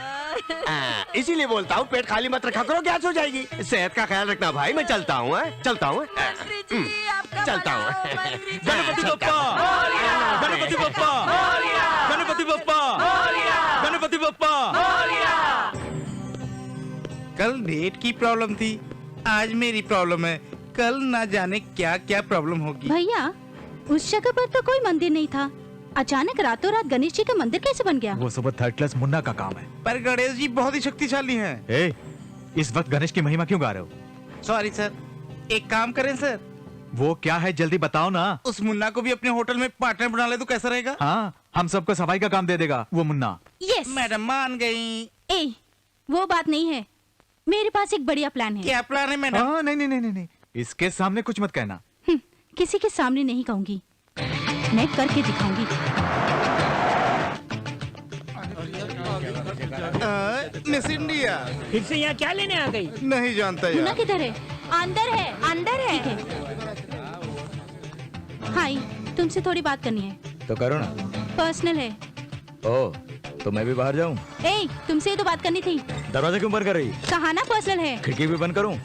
इसीलिए बोलता हूँ पेट खाली मत रखा करो, गैस हो जाएगी। सेहत का ख्याल रखना भाई। मैं चलता हूँ, चलता हूँ, चलता हूँ। गणपति बप्पा, गणपति बप्पा, गणपति बप्पा, गणपति बप्पा। कल डेट की प्रॉब्लम थी, आज मेरी प्रॉब्लम है, कल ना जाने क्या क्या प्रॉब्लम होगी। भैया, उस जगह पर तो कोई मंदिर नहीं था, अचानक रातों रात गणेश जी का मंदिर कैसे बन गया? वो सब थर्ड क्लास मुन्ना का काम है। पर गणेश जी बहुत ही शक्तिशाली हैं। इस वक्त गणेश की महिमा क्यों गा रहे हो? सॉरी सर, एक काम करें सर। वो क्या है जल्दी बताओ ना। उस मुन्ना को भी अपने होटल में पार्टनर बना ले तो कैसा रहेगा? हाँ, हम सबको सफाई का काम दे देगा वो मुन्ना। यस मैडम मान गई। वो बात नहीं है, मेरे पास एक बढ़िया प्लान है। क्या प्लान है मैडम? हाँ, नहीं नहीं नहीं नहीं, इसके सामने कुछ मत कहना। किसी के सामने नहीं कहूंगी, मैं करके दिखाऊंगी। मिस इंडिया फिर से यहाँ क्या लेने आ गई? नहीं जानता मुन्ना यार। किधर है? अंदर है, अंदर है। हाय, तुमसे थोड़ी बात करनी है। तो करो ना। पर्सनल है। ओह, तो मैं भी बाहर जाऊं? तुमसे ही तो बात करनी थी। दरवाजा क्यों बंद कर रही? कहा ना पर्सनल है। खिड़की भी बंद करूं?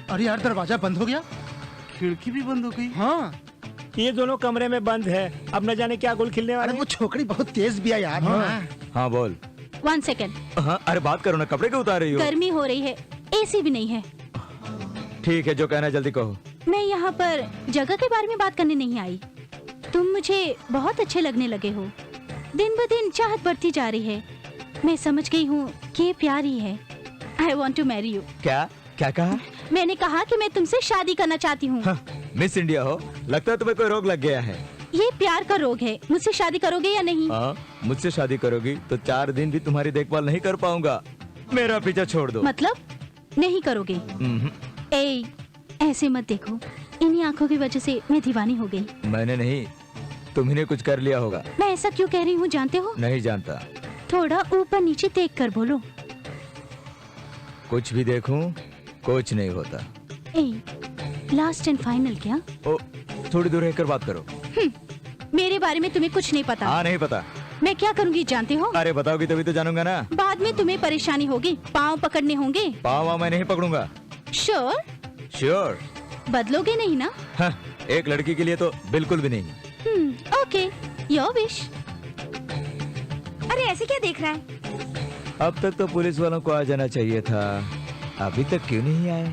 अरे यार, दरवाजा बंद हो गया। खिड़की भी बंद हो गई। हाँ, ये दोनों कमरे में बंद है, अब न जाने क्या गुल खिलने वाला। अरे वो छोकरी बहुत तेज भी है यार। हाँ बोल। 1 सेकेंड। हाँ अरे बात करो ना, कपड़े क्यों उतार रही हो? गर्मी हो रही है, एसी भी नहीं है। ठीक है, जो कहना है जल्दी कहो। मैं यहाँ पर जगह के बारे में बात करने नहीं आई। तुम मुझे बहुत अच्छे लगने लगे हो। दिन ब दिन चाहत बढ़ती जा रही है। मैं समझ गई हूँ कि ये प्यार ही है। I want to marry you। क्या क्या कहा? मैंने कहा कि मैं तुमसे शादी करना चाहती हूँ। हाँ, मिस इंडिया हो, लगता है तुम्हें कोई रोग लग गया है। ये प्यार का रोग है। मुझसे शादी करोगे या नहीं? हाँ, मुझसे शादी करोगी तो 4 दिन भी तुम्हारी देखभाल नहीं कर पाऊंगा। मेरा पीछा छोड़ दो। मतलब नहीं करोगे? ए, ऐसे मत देखो, इन्हीं आंखों की वजह से मैं दीवानी हो गई। मैंने नहीं, तुम्ही कुछ कर लिया होगा। मैं ऐसा क्यों कह रही हूँ जानते हो? नहीं जानता। थोड़ा ऊपर नीचे देख कर बोलो। कुछ भी देखूं, कुछ नहीं होता। लास्ट एंड फाइनल क्या? ओ, थोड़ी दूर रहकर बात करो। मेरे बारे में तुम्हें कुछ नहीं पता। हाँ नहीं पता। मैं क्या करूँगी जानते हो? अरे बताओगी तभी तो जानूंगा ना। बाद में तुम्हें परेशानी होगी, पाँव पकड़ने होंगे। पाँव मैं नहीं पकड़ूंगा। श्योर? श्योर। बदलोगे नहीं ना? हाँ, एक लड़की के लिए तो बिल्कुल भी नहीं। Okay, your wish. अरे ऐसे क्या देख रहा है? अब तक तो पुलिस वालों को आ जाना चाहिए था, अभी तक क्यों नहीं आए?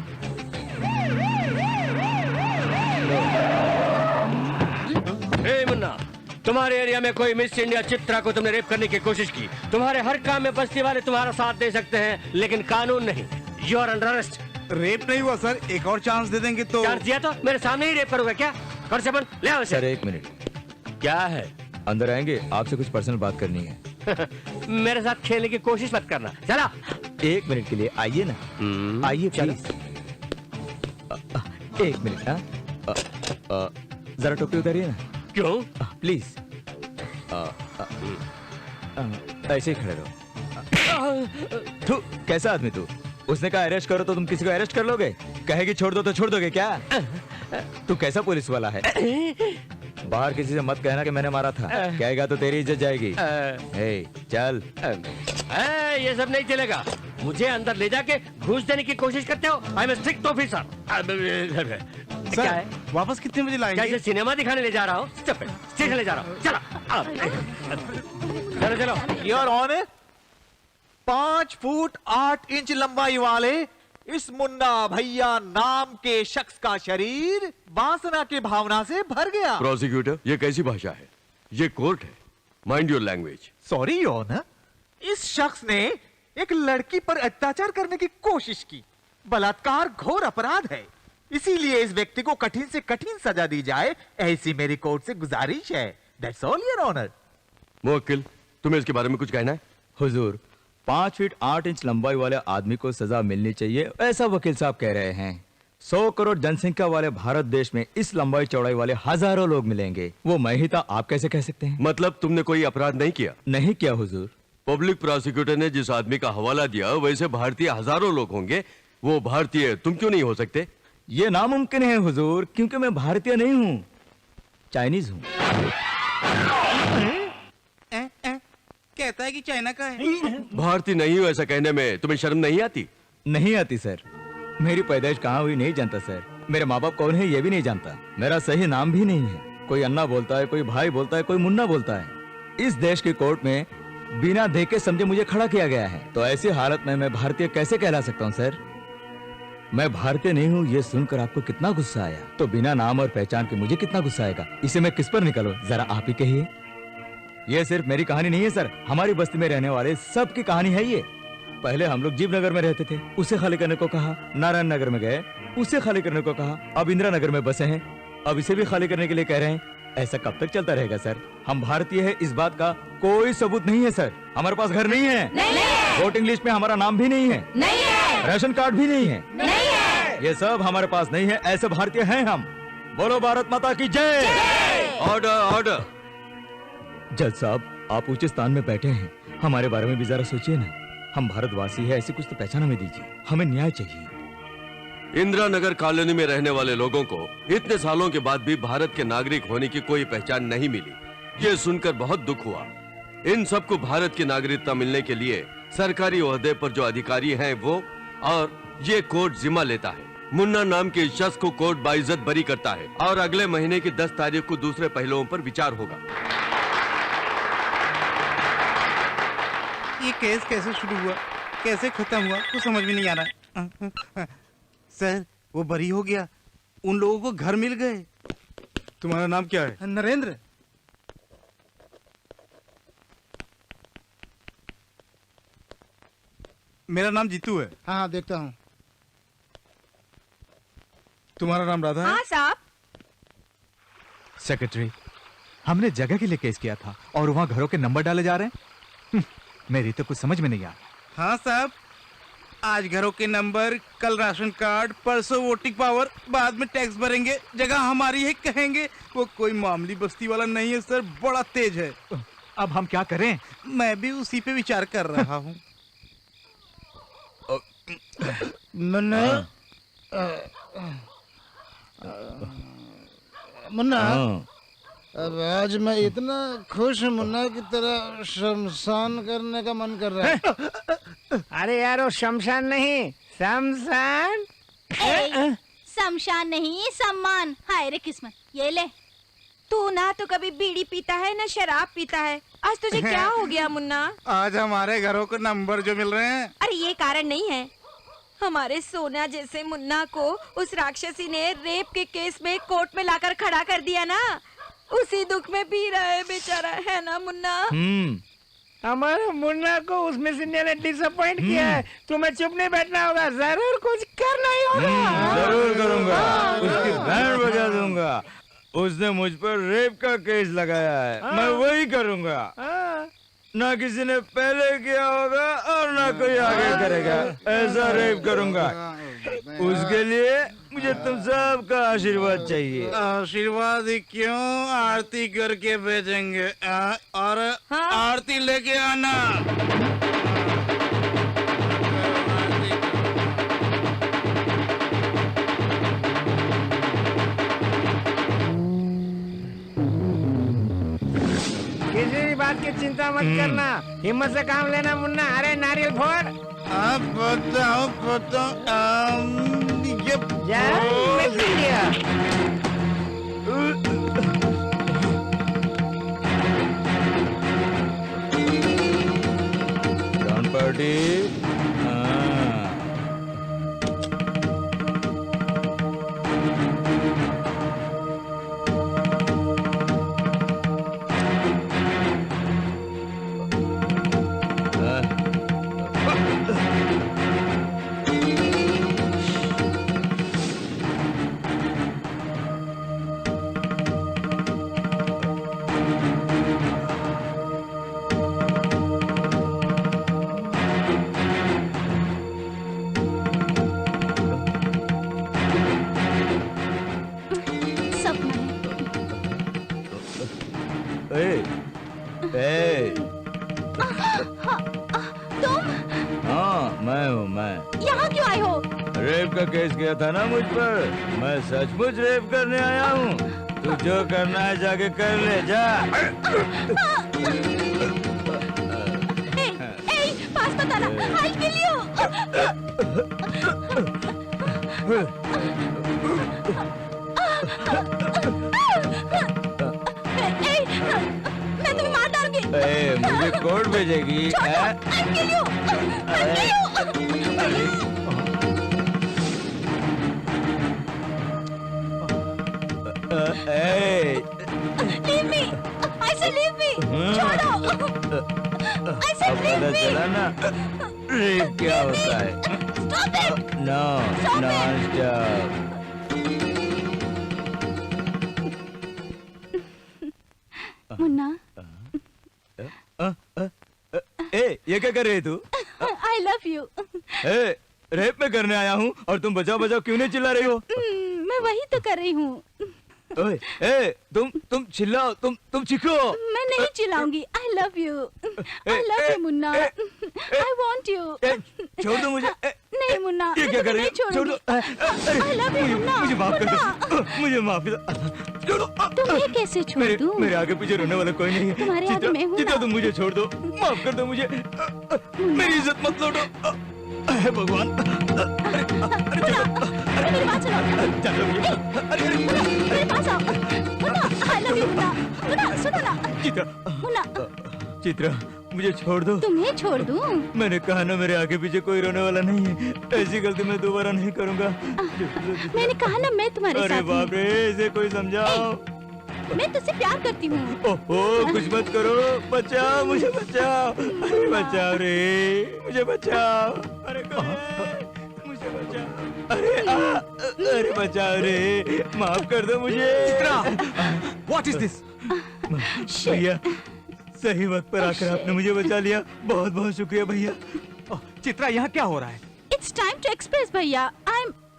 हे मुन्ना, तुम्हारे एरिया में कोई मिस इंडिया चित्रा को तुमने रेप करने की कोशिश की। तुम्हारे हर काम में बस्ती वाले तुम्हारा साथ दे सकते हैं, लेकिन कानून नहीं। You are under arrest. Rape नहीं हुआ सर, एक और चांस दे देंगे तो। चांस दिया तो मेरे सामने ही रेप करोगे क्या? कांस्टेबल ले आओ इसे। Sir 1 minute. क्या है? अंदर आएंगे, आपसे कुछ पर्सनल बात करनी है। मेरे साथ खेलने की कोशिश मत करना, चला। 1 मिनट के लिए आइए ना, आइए प्लीज। 1 मिनट। हाँ, जरा टोपी उतारिए ना। क्यों? प्लीज। ऐसे ही खड़े रहो। तू कैसा आदमी तू? उसने कहा अरेस्ट करो तो तुम किसी को अरेस्ट कर लोगे? कहेगी छोड़ दो तो छोड़ दोगे क्या? तू कैसा पुलिस वाला है? बाहर किसी से मत कहना कि मैंने मारा था, कहेगा तो तेरी इज्जत जाएगी। चल। ये सब नहीं चलेगा। मुझे अंदर ले जाके घूस देने की कोशिश करते हो? I am strict officer. क्या है? वापस कितने बजे लाएंगे? क्या सिनेमा दिखाने ले जा रहा हूँ? स्टेशन ले जा रहा हूँ, चला। चलो चलो। योर ऑनर, 5 फुट 8 इंच लंबाई वाले इस मुन्ना भैया नाम के शख्स का शरीर वासना की भावना से भर गया। प्रोसिक्यूटर, ये कैसी भाषा है? ये कोर्ट है, mind your language. Sorry your honour, इस शख्स ने एक लड़की पर अत्याचार करने की कोशिश की। बलात्कार घोर अपराध है, इसीलिए इस व्यक्ति को कठिन से कठिन सजा दी जाए, ऐसी मेरी कोर्ट से गुजारिश है। That's all your honour. मुवक्किल, तुम्हें इसके बारे में कुछ कहना है? हुजूर, 5 फीट 8 इंच लंबाई वाले आदमी को सजा मिलनी चाहिए, ऐसा वकील साहब कह रहे हैं। 100 करोड़ जनसंख्या वाले भारत देश में इस लंबाई चौड़ाई वाले हजारों लोग मिलेंगे, वो मैं ही था, आप कैसे कह सकते हैं? मतलब तुमने कोई अपराध नहीं किया? नहीं किया हुजूर। पब्लिक प्रोसिक्यूटर ने जिस आदमी का हवाला दिया वैसे भारतीय हजारों लोग होंगे, वो भारतीय तुम क्यों नहीं हो सकते? ये नामुमकिन है हुजूर, क्योंकि मैं भारतीय नहीं हूँ, चाइनीज हूँ। कहता है कि चाइना का है। भारतीय नहीं हो ऐसा कहने में तुम्हें शर्म नहीं आती? नहीं आती सर। मेरी पैदाइश कहाँ हुई नहीं जानता सर। मेरे माँ बाप कौन है ये भी नहीं जानता। मेरा सही नाम भी नहीं है। कोई अन्ना बोलता है, कोई भाई बोलता है, कोई मुन्ना बोलता है। इस देश की कोर्ट में बिना देखे समझे मुझे खड़ा किया गया है, तो ऐसी हालत में मैं भारतीय कैसे कहला सकता हूँ सर? मैं भारतीय नहीं हूँ ये सुनकर आपको कितना गुस्सा आया, तो बिना नाम और पहचान के मुझे कितना गुस्सा आएगा, इसे मैं किस पर निकालूं? जरा आप ही कहिए। ये सिर्फ मेरी कहानी नहीं है सर, हमारी बस्ती में रहने वाले सबकी कहानी है ये। पहले हम लोग जीव नगर में रहते थे, उसे खाली करने को कहा। नारायण नगर में गए, उसे खाली करने को कहा। अब इंदिरा नगर में बसे हैं, अब इसे भी खाली करने के लिए कह रहे हैं। ऐसा कब तक चलता रहेगा सर? हम भारतीय है इस बात का कोई सबूत नहीं है सर। हमारे पास घर नहीं है, वोटिंग लिस्ट में हमारा नाम भी नहीं है, राशन कार्ड भी नहीं है, ये सब हमारे पास नहीं है। ऐसे भारतीय हैं हम। बोलो भारत माता की जय। Order order. जज साहब, आप ऊंचे स्थान में बैठे हैं, हमारे बारे में भी जरा सोचिए ना। हम भारतवासी हैं, ऐसी कुछ तो पहचान हमें दीजिए, हमें न्याय चाहिए। इंदिरा नगर कॉलोनी में रहने वाले लोगों को इतने सालों के बाद भी भारत के नागरिक होने की कोई पहचान नहीं मिली। ये सुनकर बहुत दुख हुआ। इन सबको भारत की नागरिकता मिलने के लिए सरकारी ओहदे पर जो अधिकारी हैं वो और ये कोर्ट जिम्मा लेता है। मुन्ना नाम के इस शख्स को कोर्ट बाइज्जत बरी करता है और अगले महीने की 10 तारीख को दूसरे पहलुओं पर विचार होगा। ये केस कैसे शुरू हुआ, कैसे खत्म हुआ, कुछ समझ में नहीं आ रहा। सर, वो बरी हो गया, उन लोगों को घर मिल गए। तुम्हारा नाम क्या है? नरेंद्र। मेरा नाम जीतू है। हाँ देखता हूँ। तुम्हारा नाम राधा है? हाँ साहब। सेक्रेटरी, हमने जगह के लिए केस किया था और वहाँ घरों के नंबर डाले जा रहे हैं। मेरी तो कुछ समझ में नहीं आ। हाँ साहब, आज घरों के नंबर, कल राशन कार्ड, परसों वोटिंग पावर, बाद में टैक्स भरेंगे, जगह हमारी है कहेंगे। वो कोई मामूली बस्ती वाला नहीं है सर, बड़ा तेज है। अब हम क्या करें? मैं भी उसी पे विचार कर रहा हूँ। मुन्ना, मुन्ना, अब आज मैं इतना खुश हूँ मुन्ना की तरह शमशान करने का मन कर रहा है। अरे यार वो शमशान नहीं, शमशान। शमशान नहीं, सम्मान। हाय रे किस्मत, ये ले। तू ना तो कभी बीड़ी पीता है ना शराब पीता है, आज तुझे क्या हो गया मुन्ना? आज हमारे घरों को नंबर जो मिल रहे हैं। अरे ये कारण नहीं है, हमारे सोना जैसे मुन्ना को उस राक्षसी ने रेप के केस में कोर्ट में लाकर खड़ा कर दिया ना, उसी दुख में पी रहा है बेचारा, है ना मुन्ना? हमारे मुन्ना को उस मिसन्या ने डिसअपॉइंट किया है। तुम्हें चुप नहीं बैठना होगा, जरूर कुछ करना ही होगा। जरूर करूंगा, उसकी बैंड बजा दूंगा। उसने मुझ पर रेप का केस लगाया है, मैं वही करूंगा। ना किसी ने पहले किया होगा और ना कोई आगे करेगा। ऐसा रेप करूंगा। उसके लिए मुझे तुम सबका आशीर्वाद चाहिए। आशीर्वाद ही क्यों, आरती करके भेजेंगे। और आरती लेके आना। किसी भी बात की चिंता मत करना, हिम्मत से काम लेना मुन्ना। अरे नारियल फोड़। बताओ पार्टी। रेप का केस किया था ना मुझ पर, मैं सचमुच रेप करने आया हूँ। तू जो करना है जाके कर ले, जा। पास मत आना, I'll kill you। मैं तुम्हें मार डालूंगी। मुझे कोर्ट भेजेगी। I'll kill you। Leave me! I said leave me! छोड़ो! I said leave me! चला ना, रेप क्या होता है? Stop it! No, non-stop. Munna, ये क्या कर रही है तू? I love you. रेप में करने आया हूँ और तुम बचाओ बचाओ क्यों नहीं चिल्ला रही हो? मैं वही तो कर रही हूँ। तुम चिल्लाओ, तुम चीखो। मैं नहीं चिल्लाऊंगी। I love you. I love you Munna. I want you. छोड़ दो मुझे। नहीं मुन्ना, ये क्या कर रही हो? छोड़ दो। I love you Munna. मुझे माफ कर दो, मुझे माफ कर दो। छोड़ो। तुम्हें कैसे छोड़ दूं? मेरे आगे पीछे रोने वाला कोई नहीं है। तुम्हारे आगे मैं हूँ ना। तुम मुझे छोड़ दो, माफ कर दो मुझे। मेरी इज्जत मत लूटो। भगवान। मेरी मेरे पास आओ Munna, I love you Munna. Munna सुनो ना। चित्रा, मुन्ना चित्रा मुझे छोड़ दो। तुम्हें छोड़ दूं? मैंने कहा ना मेरे आगे पीछे कोई रोने वाला नहीं है। ऐसी गलती मैं दोबारा नहीं करूंगा। मैंने कहा ना मैं तुम्हारे साथ अरे हूँ। बाप रे, इसे कोई समझाओ। मैं तुझसे प्यार करती हूँ। ओहो, कुछ मत करो, बचाओ मुझे, बचाओ, अरे बचाओ रे, मुझे बचाओ, अरे मुझे बचाओ, अरे बचाओ रे, माफ कर दो मुझे। What is this? भैया सही वक्त पर आकर आपने मुझे बचा लिया, बहुत बहुत शुक्रिया भैया। चित्रा, यहाँ क्या हो रहा है? It's time to express भैया।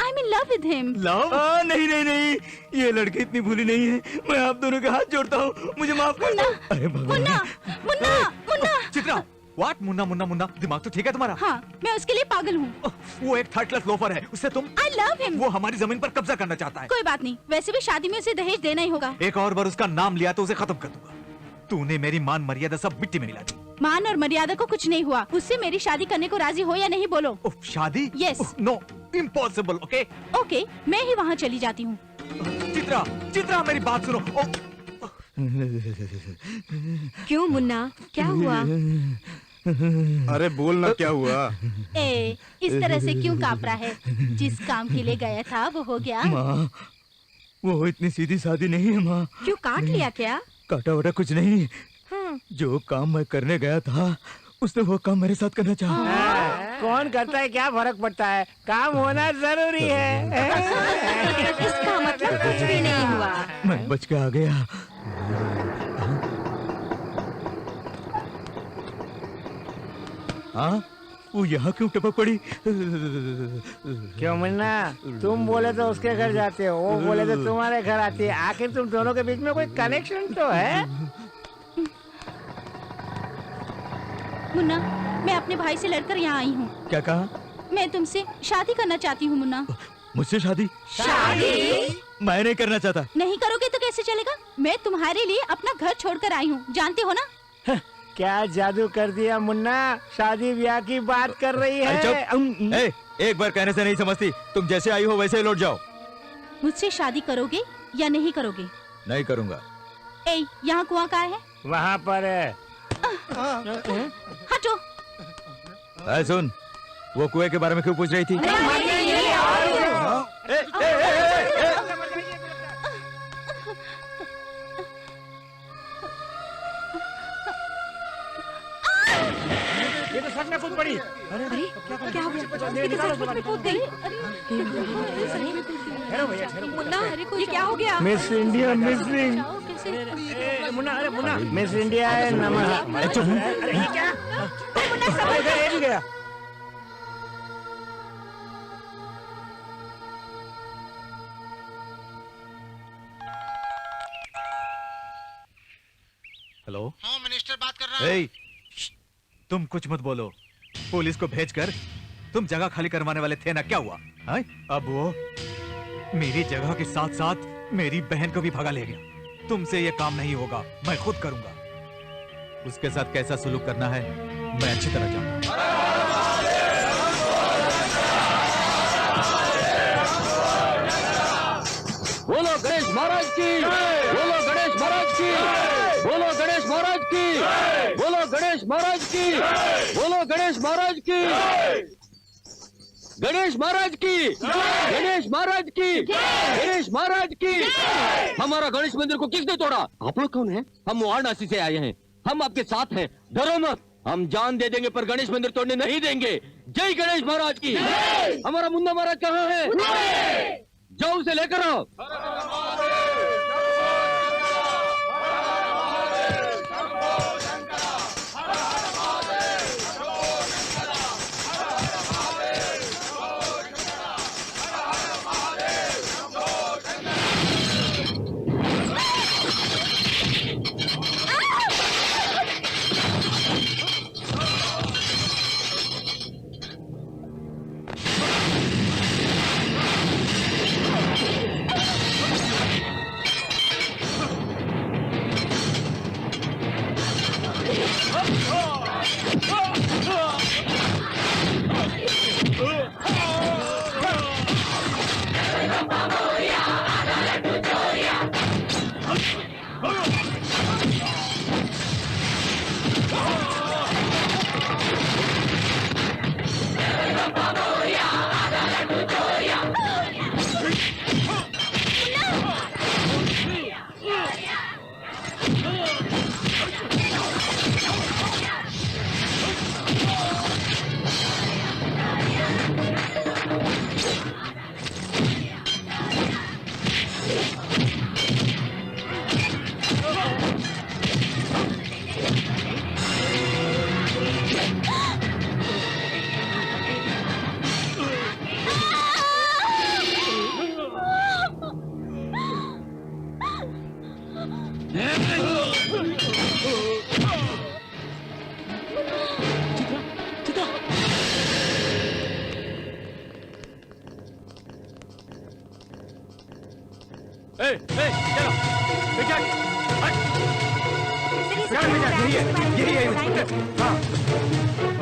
I'm in love with him। Love? नहीं नहीं नहीं, ये लड़की इतनी भूली नहीं है। मैं आप दोनों के हाथ जोड़ता हूँ, मुझे माफ कर दो। अरे भगवान। मुन्ना। चित्रा, व्हाट? मुन्ना मुन्ना मुन्ना, दिमाग तो ठीक है तुम्हारा? हाँ, मैं उसके लिए पागल हूँ। वो एक थर्ड क्लास लोफर है, उससे तुम? I love him। वो हमारी जमीन पर कब्जा करना चाहता है। कोई बात नहीं, वैसे भी शादी में उसे दहेज देना ही होगा। एक और बार उसका नाम लिया तो उसे खत्म कर दूंगा। तूने मेरी मान मर्यादा सब मिट्टी में मिला दी। मान और मर्यादा को कुछ नहीं हुआ। उससे मेरी शादी करने को राजी हो या नहीं बोलो। शादी? Yes. No, impossible. Okay okay, मैं ही वहाँ चली जाती हूँ। चित्रा, चित्रा मेरी बात सुनो। क्यों मुन्ना, क्या हुआ? अरे बोल ना, क्या हुआ? इस तरह से क्यों काँप रहा है? जिस काम के लिए गया था वो हो गया। माँ, वो इतनी सीधी सादी नहीं है माँ। क्यों, काट लिया क्या? काटा वाटा कुछ नहीं। जो काम मैं करने गया था उसने वो काम मेरे साथ करना चाहा। कौन करता है क्या फर्क पड़ता है, काम होना जरूरी है। इसका मतलब कुछ भी नहीं हुआ। मैं बच के आ गया। हाँ, वो यहाँ क्यों टपक पड़ी? क्यों मुन्ना, तुम बोले तो उसके घर जाते हो, वो बोले तो तुम्हारे घर आती है। आखिर तुम दोनों के बीच में कोई कनेक्शन तो है? मुन्ना, मैं अपने भाई से लड़कर यहाँ आई हूँ। क्या कहा? मैं तुमसे शादी करना चाहती हूँ मुन्ना। मुझसे शादी? शादी? मैं नहीं करना चाहता। नहीं करोगे तो कैसे चलेगा? मैं तुम्हारे लिए अपना घर छोड़कर आई हूँ, जानते हो ना? क्या जादू कर दिया मुन्ना, शादी ब्याह की बात कर रही है। एक बार कहने से नहीं समझती। तुम जैसे आई हो वैसे ही लौट जाओ। मुझसे शादी करोगे या नहीं करोगे? नहीं करूँगा। यहाँ कुआं कहाँ है? वहाँ पर है। हटो। सुन, वो कुएं के बारे में क्यों पूछ रही थी? ये तो सच में कूद पड़ी। अरे क्या हो गया? ये तो सच में कूद गई। मुन्ना, ये क्या हो गया? Miss India missing. मुन्ना, अरे मुन्ना, मिस इंडिया है नमः। अरे ये क्या? मुन्ना समझ गया। हेलो। हाँ, मिनिस्टर बात कर रहा हूँ। तुम कुछ मत बोलो। पुलिस को भेजकर तुम जगह खाली करवाने वाले थे ना, क्या हुआ? अब वो मेरी जगह के साथ साथ मेरी बहन को भी भगा ले गया। तुमसे ये काम नहीं होगा, मैं खुद करूंगा। उसके साथ कैसा सलूक करना है मैं अच्छी तरह जानता हूं। बोलो गणेश महाराज की, बोलो गणेश महाराज की, बोलो गणेश महाराज की, बोलो गणेश महाराज की, बोलो गणेश महाराज की, गणेश महाराज की, गणेश महाराज की, गणेश महाराज की। हमारा गणेश मंदिर को किसने तोड़ा? आप लोग कौन हैं? हम वाराणसी से आए हैं, हम आपके साथ हैं, डरो मत। हम जान दे देंगे पर गणेश मंदिर तोड़ने नहीं देंगे। जय गणेश महाराज की। हमारा मुन्ना महाराज कहाँ है? जाओ उसे लेकर आओ।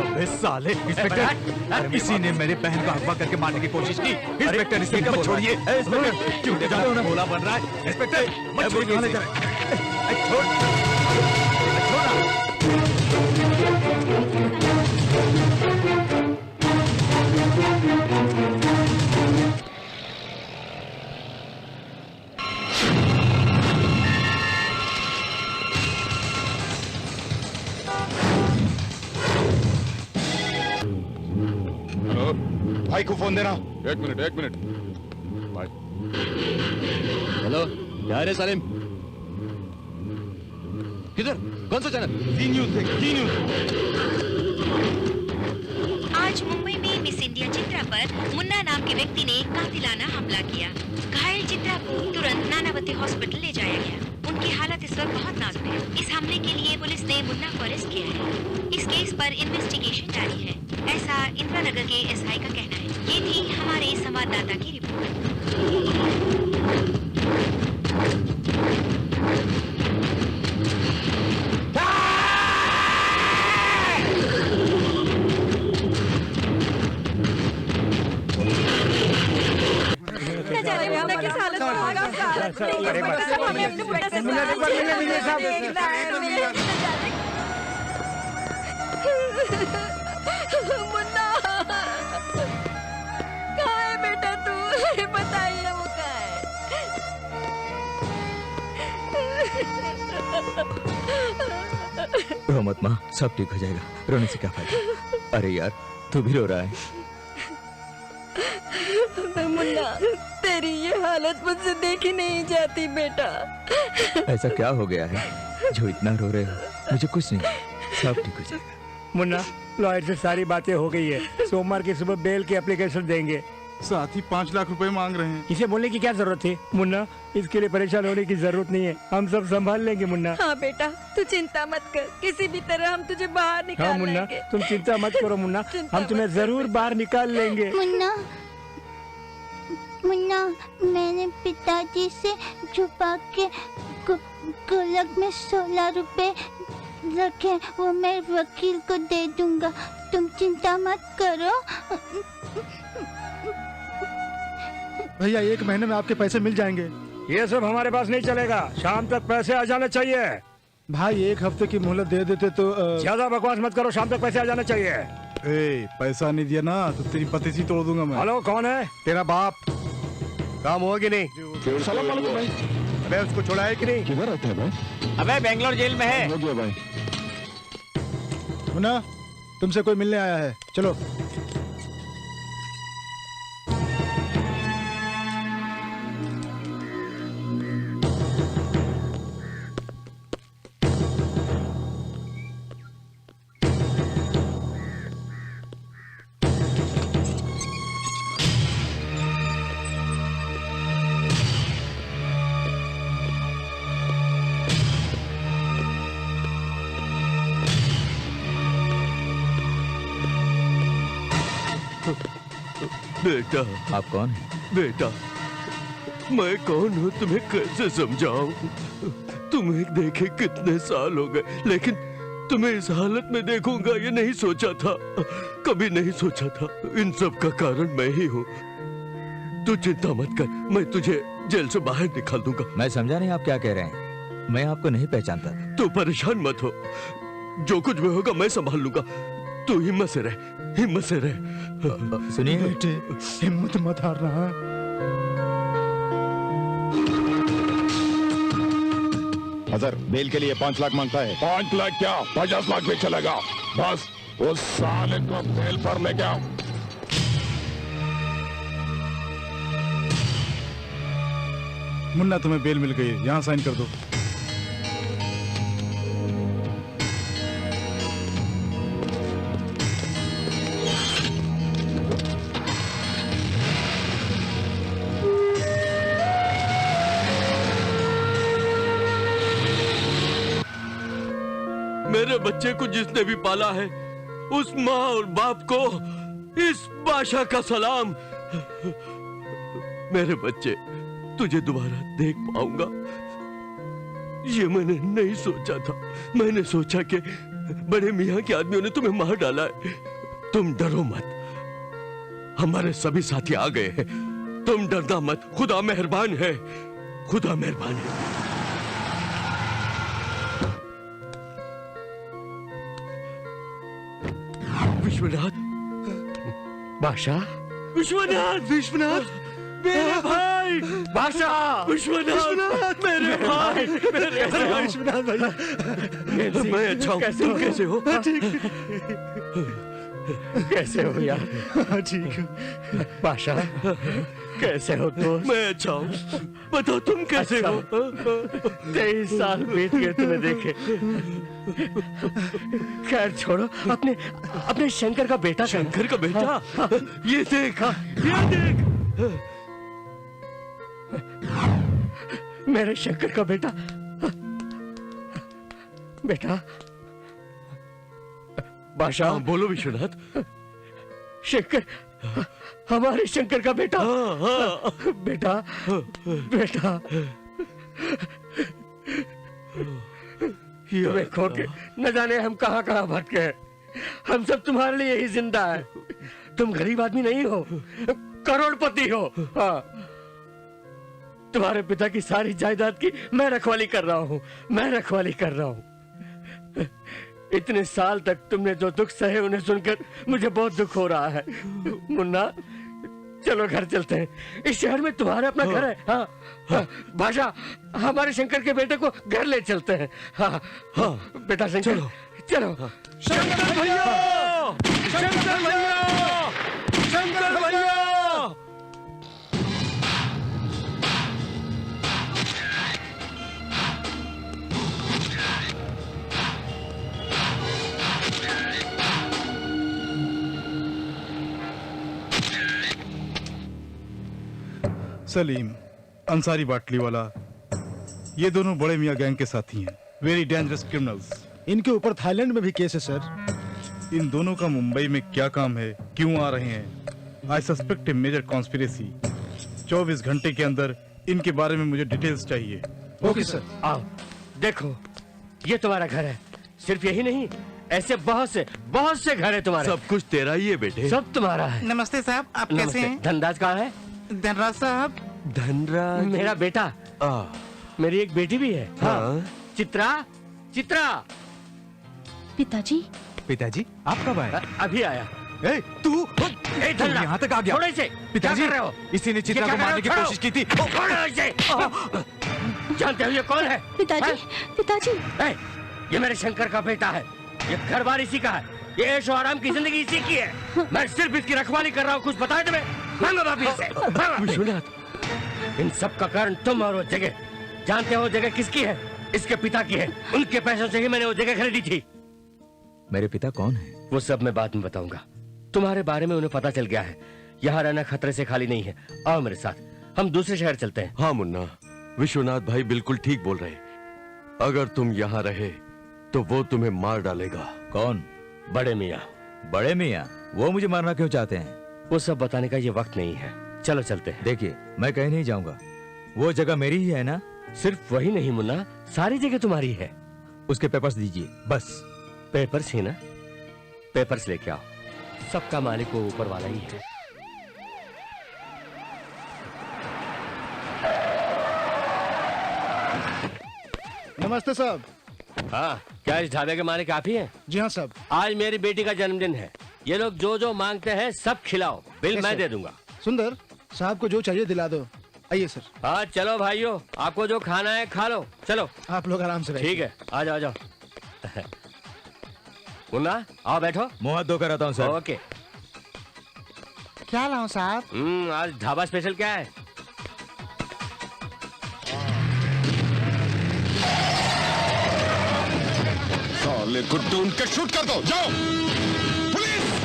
अबे साले इंस्पेक्टर, किसी ने मेरे बहन को अगवा करके मारने की कोशिश की। इंस्पेक्टर इसे मत छोड़िए। इंस्पेक्टर क्यों जाओ ना, भोला बन रहा है। इंस्पेक्टर मत छोड़िए भाई को फोन देना। एक मिनट भाई। हेलो, क्या है सालिम? किधर? कौन सा चैनल? जी न्यूज़ देख, जी न्यूज़। आज मुंबई में मिस इंडिया चित्रा पर मुन्ना नाम के व्यक्ति ने कातिलाना हमला किया। घायल चित्रा को तुरंत नानावती हॉस्पिटल ले जाया गया। उनकी हालत इस वक्त बहुत नाजुक है। इस हमले के लिए पुलिस ने मुन्ना को अरेस्ट किया है। इस केस पर इन्वेस्टिगेशन जारी है, ऐसा इंदिरा नगर के एसआई का कहना है। ये थी हमारे संवाददाता की रिपोर्ट। मुन्ना कहाँ है बेटा तू? अरे बताइए ना वो कहाँ है? रो मत माँ, सब ठीक हो जाएगा। रोने से क्या फायदा? अरे यार तू भी रो रहा है। मुन्ना तेरी ये हालत मुझसे देखी नहीं जाती बेटा। ऐसा क्या हो गया है जो इतना रो रहे हो? मुझे कुछ नहीं, सब ठीक हो जाएगा। मुन्ना, लॉयर से सारी बातें हो गई है। सोमवार की सुबह बेल की एप्लीकेशन देंगे। साथ ही 5 लाख रुपए मांग रहे हैं। इसे बोलने की क्या जरूरत थी मुन्ना? इसके लिए परेशान होने की जरूरत नहीं है, हम सब संभाल लेंगे मुन्ना। हाँ बेटा तू चिंता मत कर, किसी भी तरह हम तुझे बाहर निकाल हाँ मुन्ना, लेंगे। तुम चिंता मत करो मुन्ना, हम तुम्हें जरूर बाहर निकाल लेंगे। मुन्ना, मैंने पिताजी से छुपा के गुल्लक में 16 रुपए रखे, वो मैं वकील को दे दूंगा, तुम चिंता मत करो। भैया 1 महीने में आपके पैसे मिल जाएंगे। ये सब हमारे पास नहीं चलेगा, शाम तक पैसे आ जाने चाहिए। भाई 1 हफ्ते की मोहलत दे देते तो ज्यादा बकवास मत करो, शाम तक पैसे आ जाने चाहिए। पैसा नहीं दिया ना तो तेरी पतीसी तोड़ दूंगा मैं। हेलो, कौन है? तेरा बाप। काम हुआ कि नहीं? सलाम वालेकुम भाई। अबे उसको छोड़ा है कि नहीं? किधर रहते हैं भाई? अबे बेंगलोर जेल में है। हो गया भाई। मुन्ना, तुमसे कोई मिलने आया है, चलो। बेटा, आप कौन हैं? बेटा, मैं कौन हूँ तुम्हें कैसे समझाऊं? तुम्हें देखे कितने साल हो गए, लेकिन तुम्हें इस हालत में देखूंगा ये नहीं सोचा था, कभी नहीं सोचा था। इन सब का कारण मैं ही हूँ। तू चिंता मत कर, मैं तुझे जेल से बाहर निकाल दूंगा। मैं समझा नहीं आप क्या कह रहे हैं। मैं आपको नहीं पहचानता। तू परेशान मत हो, जो कुछ भी होगा मैं संभाल लूंगा। तू हिम्मत से रह, हिम्मत से रह। सुनिए बेटे, हिम्मत मत हारना। अजहर बेल के लिए 5 लाख मांगता है। 5 लाख क्या, 50 लाख भी चलेगा। बस उस साले को बेल पर लेके आओ। मुन्ना, तुम्हें बेल मिल गई है, यहाँ साइन कर दो। मेरे बच्चे को जिसने भी पाला है उस माँ और बाप को इस बादशाह का सलाम। मेरे बच्चे तुझे दोबारा देख पाऊंगा ये मैंने नहीं सोचा था। मैंने सोचा कि बड़े मियाँ के आदमियों ने तुम्हें मार डाला है। तुम डरो मत, हमारे सभी साथी आ गए हैं। तुम डरना मत, खुदा मेहरबान है, खुदा मेहरबान है। विश्वनाथ, बादशाह, विश्वनाथ, विश्वनाथ, मेरे भाई, बादशाह, विश्वनाथ, मेरे भाई, मेरे भाई, विश्वनाथ भैया, मैं अच्छा हूँ, तुम कैसे हो? कैसे हो यार? ठीक हूँ। बादशाह, कैसे हो दोस्त? मैं अच्छा हूँ, बताओ तुम कैसे हो? 23 साल बीत गए तुम्हें देखे। खैर छोड़ो, अपने शंकर का बेटा, शंकर का बेटा, ये देख, ये देख, मेरे शंकर का बेटा, बेटा। बादशाह, बोलो विश्वनाथ। शंकर, हमारे शंकर का बेटा। बेटा, बेटा, तुम्हें खो के न जाने हम कहां कहां भटके हैं। हम सब तुम्हारे लिए ही जिंदा है। तुम गरीब आदमी नहीं हो, करोड़पति हो। हाँ, तुम्हारे पिता की सारी जायदाद की मैं रखवाली कर रहा हूँ, मैं रखवाली कर रहा हूँ। इतने साल तक तुमने जो दुख सहे उन्हें सुनकर मुझे बहुत दुख हो रहा है। मुन्ना, चलो घर चलते हैं। इस शहर में तुम्हारा अपना घर है। हाँ, हाँ, बादशाह, हमारे शंकर के बेटे को घर ले चलते हैं। हाँ, हाँ, बेटा शंकर, चलो, चलो। शंकर भैया, शंकर भैया, शंकर भैया। सलीम, अंसारी बाटली वाला, ये दोनों बड़े मियाँ गैंग के साथी हैं। Very dangerous criminals. इनके ऊपर थाईलैंड में भी केस है सर। इन दोनों का मुंबई में क्या काम है, क्यों आ रहे हैं? I suspect a major conspiracy. 24 घंटे के अंदर इनके बारे में मुझे डिटेल्स चाहिए। Okay sir. आओ, देखो, ये तुम्हारा घर है। सिर्फ यही नहीं, ऐसे बहुत से घर है तुम्हारे। सब कुछ तेरा ही है बेटे। सब तुम्हारा है। नमस्ते साहब, आप कैसे हैं? धनराज कहाँ है? धनराज साहब, धनराज मेरा बेटा। मेरी एक बेटी भी है। हाँ, चित्रा, चित्रा। पिताजी, पिताजी, आप कब आए? अभी आया। ए, तू यहाँ तक आ गया? थोड़े से। पिताजी, क्या कर रहे हो? इसी ने चित्रा को मारने की कोशिश की थी। जानते हो ये कौन है? पिताजी, पिताजी। ये मेरे शंकर का बेटा है। ये घर बार इसी का है। ये ऐशो आराम की जिंदगी इसी की है। मैं सिर्फ इसकी रखवाली कर रहा हूँ। कुछ बताए तुम्हें? विश्वनाथ, इन सब का कारण तुम और वो जगह। जानते हो जगह किसकी है? इसके पिता की है। उनके पैसों से ही मैंने वो जगह खरीदी थी। मेरे पिता कौन है? वो सब मैं बाद में बताऊंगा। तुम्हारे बारे में उन्हें पता चल गया है। यहाँ रहना खतरे से खाली नहीं है। आओ मेरे साथ, हम दूसरे शहर चलते हैं। हाँ मुन्ना, विश्वनाथ भाई बिल्कुल ठीक बोल रहे। अगर तुम यहाँ रहे तो वो तुम्हें मार डालेगा। कौन? बड़े मियाँ। बड़े मियाँ? वो मुझे मारना क्यों चाहते हैं? वो सब बताने का ये वक्त नहीं है। चलो चलते हैं। देखिए, मैं कहीं नहीं जाऊंगा। वो जगह मेरी ही है ना? सिर्फ वही नहीं मुन्ना, सारी जगह तुम्हारी है। उसके पेपर्स दीजिए बस। पेपर्स ही ना? पेपर्स लेके आओ। सबका मालिक वो ऊपर वाला ही है। नमस्ते साहब। हाँ, क्या इस ढाबे के मालिक आप ही हैं? जी हाँ साहब। आज मेरी बेटी का जन्मदिन है। ये लोग जो जो मांगते हैं सब खिलाओ। बिल मैं दे दूंगा। सुंदर, साहब को जो चाहिए दिला दो। आइए सर। हाँ चलो भाइयों, आपको जो खाना है खा लो। चलो आप लोग आराम से बैठिए। ठीक है, आ जाओ आ जाओ। मुन्ना, आओ बैठो। मुंह हाथ धोकर आता हूँ सर। ओके। क्या लाऊं साहब? आज ढाबा स्पेशल क्या है? साले को ढूंढ के शूट कर दो। जाओ पुलिस।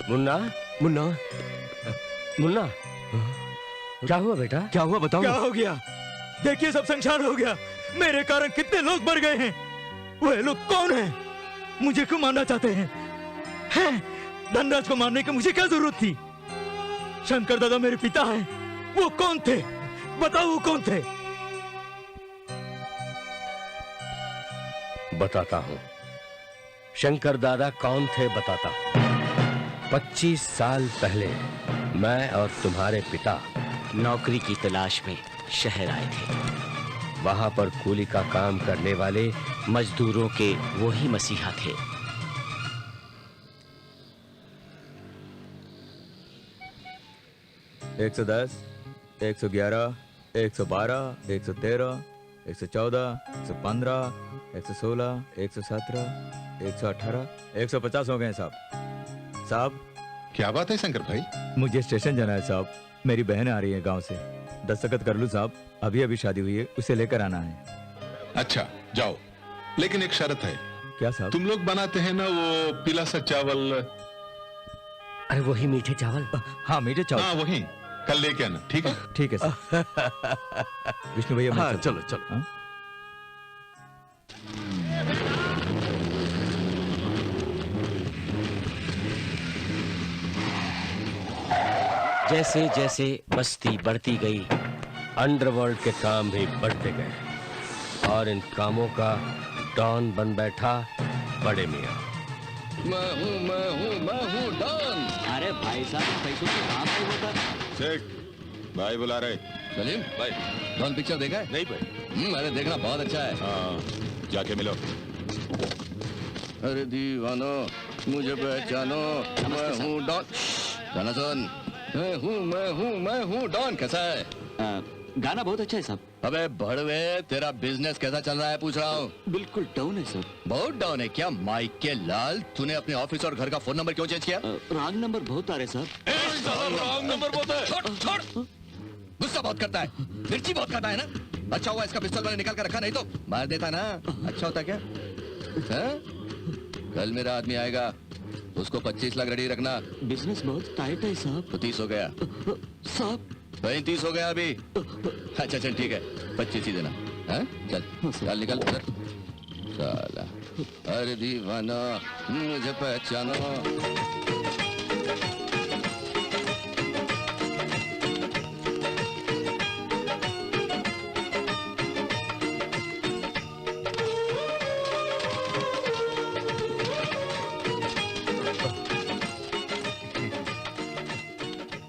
मुन्ना मुन्ना मुन्ना क्या हुआ बेटा? क्या हुआ बताओ? क्या हो गया? देखिए सब संसार हो गया। मेरे कारण कितने लोग मर गए हैं। वह लोग कौन हैं? मुझे क्यों मारना चाहते हैं? धनराज को मारने की मुझे क्या जरूरत थी? शंकर दादा मेरे पिता हैं। वो कौन थे? बताओ वो कौन थे? बताता हूँ। शंकर दादा कौन थे बताता हूँ। 25 साल पहले मैं और तुम्हारे पिता नौकरी की तलाश में शहर आए थे। वहां पर कूली का काम करने वाले मजदूरों के वो ही मसीहा थे। एक 110, 111, 112, 113, 114, 115, 116, 117, 118, 150 हो गए साहब। साहब क्या बात है शंकर भाई? मुझे स्टेशन जाना है साहब। मेरी बहन आ रही है गांव से। दस्तखत कर लूं साहब? अभी अभी शादी हुई है, उसे लेकर आना है। अच्छा जाओ, लेकिन एक शर्त है। क्या साहब? तुम लोग बनाते हैं ना वो पीला सा चावल? अरे वही मीठे चावल? हाँ मीठे चावल। हाँ वही, कल लेके आना। ठीक है? ठीक है सर। विष्णु भैया हाँ चलो चलो। हाँ? जैसे जैसे बस्ती बढ़ती गई, अंडरवर्ल्ड के काम भी बढ़ते गए और इन कामों का डॉन बन बैठा बड़े मियाँ। मैं हूँ डॉन। अरे भाई साहब पैसों की काम नहीं होता। शेख भाई बुला रहे। सलीम भाई, डॉन पिक्चर देखा है? नहीं भाई। अरे देखना बहुत अच्छा है। हाँ जाके मिलो। अरे दीवानो मुझे पहचानो, मैं हूँ डॉन। गाना सुन। मैं हूँ डॉन। कैसा है? गाना बहुत अच्छा है साहब। अबे भड़वे, तेरा बिजनेस कैसा चल रहा है पूछ रहा हूँ। बिल्कुल डाउन है सर। बहुत डाउन है क्या? माइक के लाल, तूने अपने ऑफिस और घर का फोन नंबर क्यों चेंज किया? रॉन्ग नंबर बहुत आ रहे सर। रॉन्ग नंबर बहुत है। छोड़। गुस्सा बहुत करता है, मिर्ची बहुत खाता है ना। अच्छा हुआ इसका पिस्तौल मैंने निकाल कर रखा, नहीं तो मार देता ना। अच्छा होता क्या? कल मेरा आदमी आएगा, उसको 25 लाख रेडी रखना। बिजनेस बहुत टाइट है साहब। तो 30 हो गया साहब। 35 हो गया अभी। अच्छा चल ठीक है, 25 ही देना। चल निकल उधर। साला अरे दीवाना मुझे पहचानो।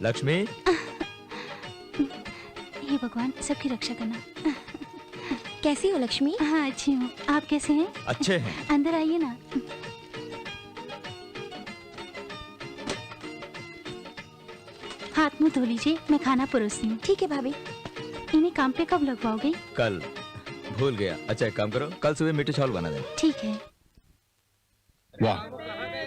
लक्ष्मी। हे भगवान सबकी रक्षा करना। कैसी हो लक्ष्मी? हाँ अच्छी हूँ, आप कैसे हैं? अच्छे हैं। अंदर आइए ना। हाथ मुंह धो लीजिए, मैं खाना परोसती हूँ। ठीक है भाभी। इन्हें काम पे कब लगवाओगे? कल। भूल गया। अच्छा एक काम करो, कल सुबह मीठे चावल बना देना। ठीक है। वाह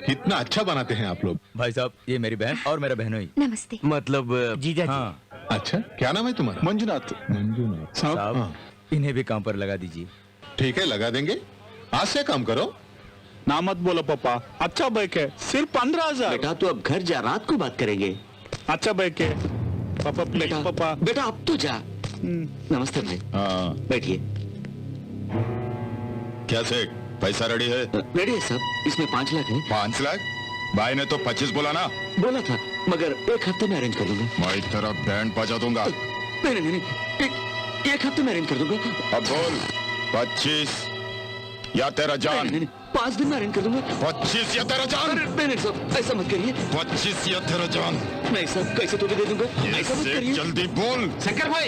कितना अच्छा बनाते हैं आप लोग। भाई साहब ये मेरी बहन और मेरा बहनोई। नमस्ते। मतलब जीजा जी। हाँ। अच्छा क्या नाम है तुम्हारा? मंजुनाथ। मंजुनाथ साहब हाँ। इन्हें भी काम पर लगा दीजिए। ठीक है लगा देंगे, आज से काम करो। ना मत बोलो पापा, अच्छा बैक है, सिर्फ 15,000। बेटा तू अब घर जा, रात को बात करेंगे। अच्छा बैक है पापा, प्लीज पापा। बेटा अब तो जा। नमस्ते भाई। हाँ बैठिए। क्या से पैसा रेडी है? रेडी है सब, इसमें 5 लाख है। 5 लाख? भाई ने तो 25 बोला ना। बोला था, मगर एक हफ्ते में अरेंज कर दूंगा। मैं तेरा बैंड बजा दूंगा। नहीं, एक हफ्ते में अरेंज कर दूंगा। अब बोल 25 या तेरा जान। नहीं, 5 दिन में अरेंज कर दूंगा। 25 या तेरा जान। नहीं साहब, ऐसा मत करिए। 25 या तेरा जान। नहीं साहब, कैसे तो भी दे दूंगा, ऐसा मत करिए। जल्दी बोल। शंकर भाई,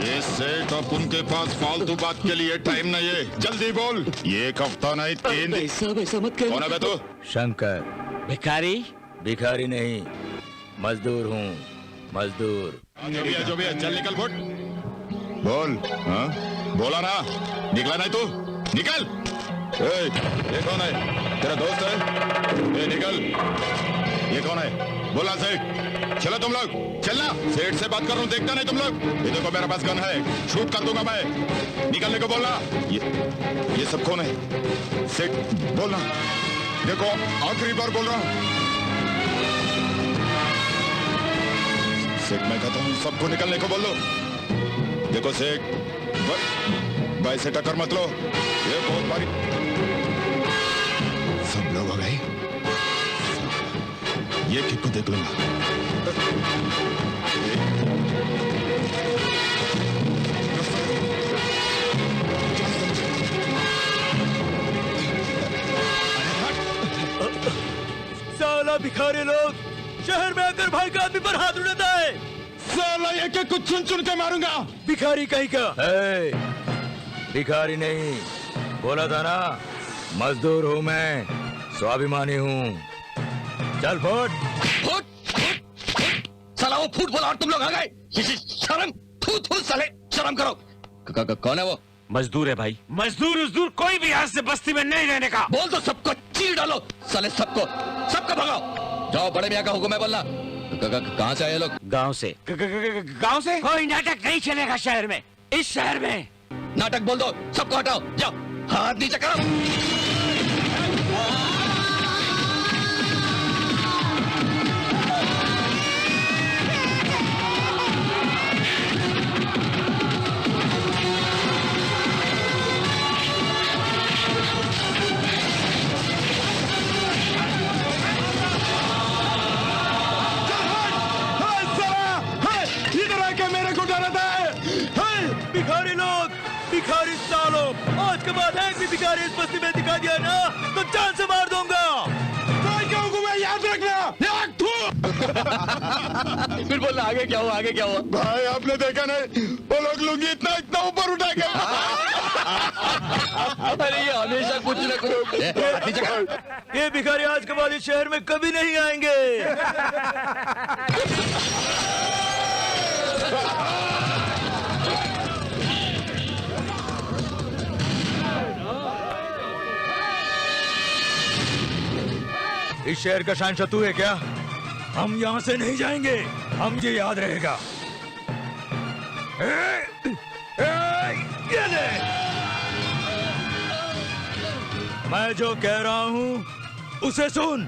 ये सेठ अब उनके पास फालतू बात के लिए टाइम नहीं है, जल्दी बोल। ये 1 हफ्ता नहीं 3 दिन। साहब ऐसा मत करिए। कौन है बे तू? शंकर। भिखारी? भिखारी नहीं, मजदूर हूँ, मजदूर। जो भी है, चल निकल फुट। बोल। हाँ बोला ना, निकला नहीं तू, निकल। ये कौन है? तेरा दोस्त है? ये निकल। ये कौन है? बोला सेठ। चलो तुम लोग, चलना। सेठ से बात कर रहा हूँ, देखता नहीं तुम लोग? ये देखो मेरे पास गन है, शूट कर दूंगा मैं। निकलने को बोलना। ये सब कौन है? सेठ बोलना। देखो आखिरी बार बोल रहा हूँ। सेठ मैं कहता हूँ सबको निकलने को बोल लो। देखो सेठ, भाई से टक्कर मत लो, ये बहुत भारी। सब लोग हो गए, ये किक को देख लूंगा। साला भिखारी लोग शहर में आकर भाई का आदमी पर हाथ उठाता है। साला ये के कुछ चुन चुन के मारूंगा। भिखारी कहीं का? भिखारी नहीं, बोला था ना, मजदूर हूँ मैं, स्वाभिमानी हूँ। चल फुट। साला वो फूट बोला और तुम लोग आ गए। शर्म, थू साले, शर्म करो। कौन है वो? मजदूर है भाई। मजदूर कोई भी आज से बस्ती में नहीं रहने का। बोल दो, सबको चीर डालो साले, सबको भगाओ। जाओ, बड़े मियाँ का हुक्म है बोलना। कहाँ से आए लोग? गांव से। गांव से? कोई नाटक नहीं चलेगा शहर में, इस शहर में। नाटक बोल दो, सबको हटाओ, जाओ, हाथ नीचे करो। भिखारी लोग, भिखारी सालों, आज के बाद एक भी भिखारी इस बस्ती में दिखा दिया ना तो जान से मार दूंगा। याद रखना। फिर बोलना, आगे क्या हुआ, आगे क्या हुआ? भाई आपने देखा नहीं, वो लोग लुंगी इतना ऊपर उठा के। अरे ये हमेशा कुछ न कुछ। ये भिखारी आज के बाद इस शहर में कभी नहीं आएंगे। इस शहर का शहंशाह तू है क्या? हम यहाँ से नहीं जाएंगे, हम ये याद रहेगा। ये ले। मैं जो कह रहा हूँ उसे सुन।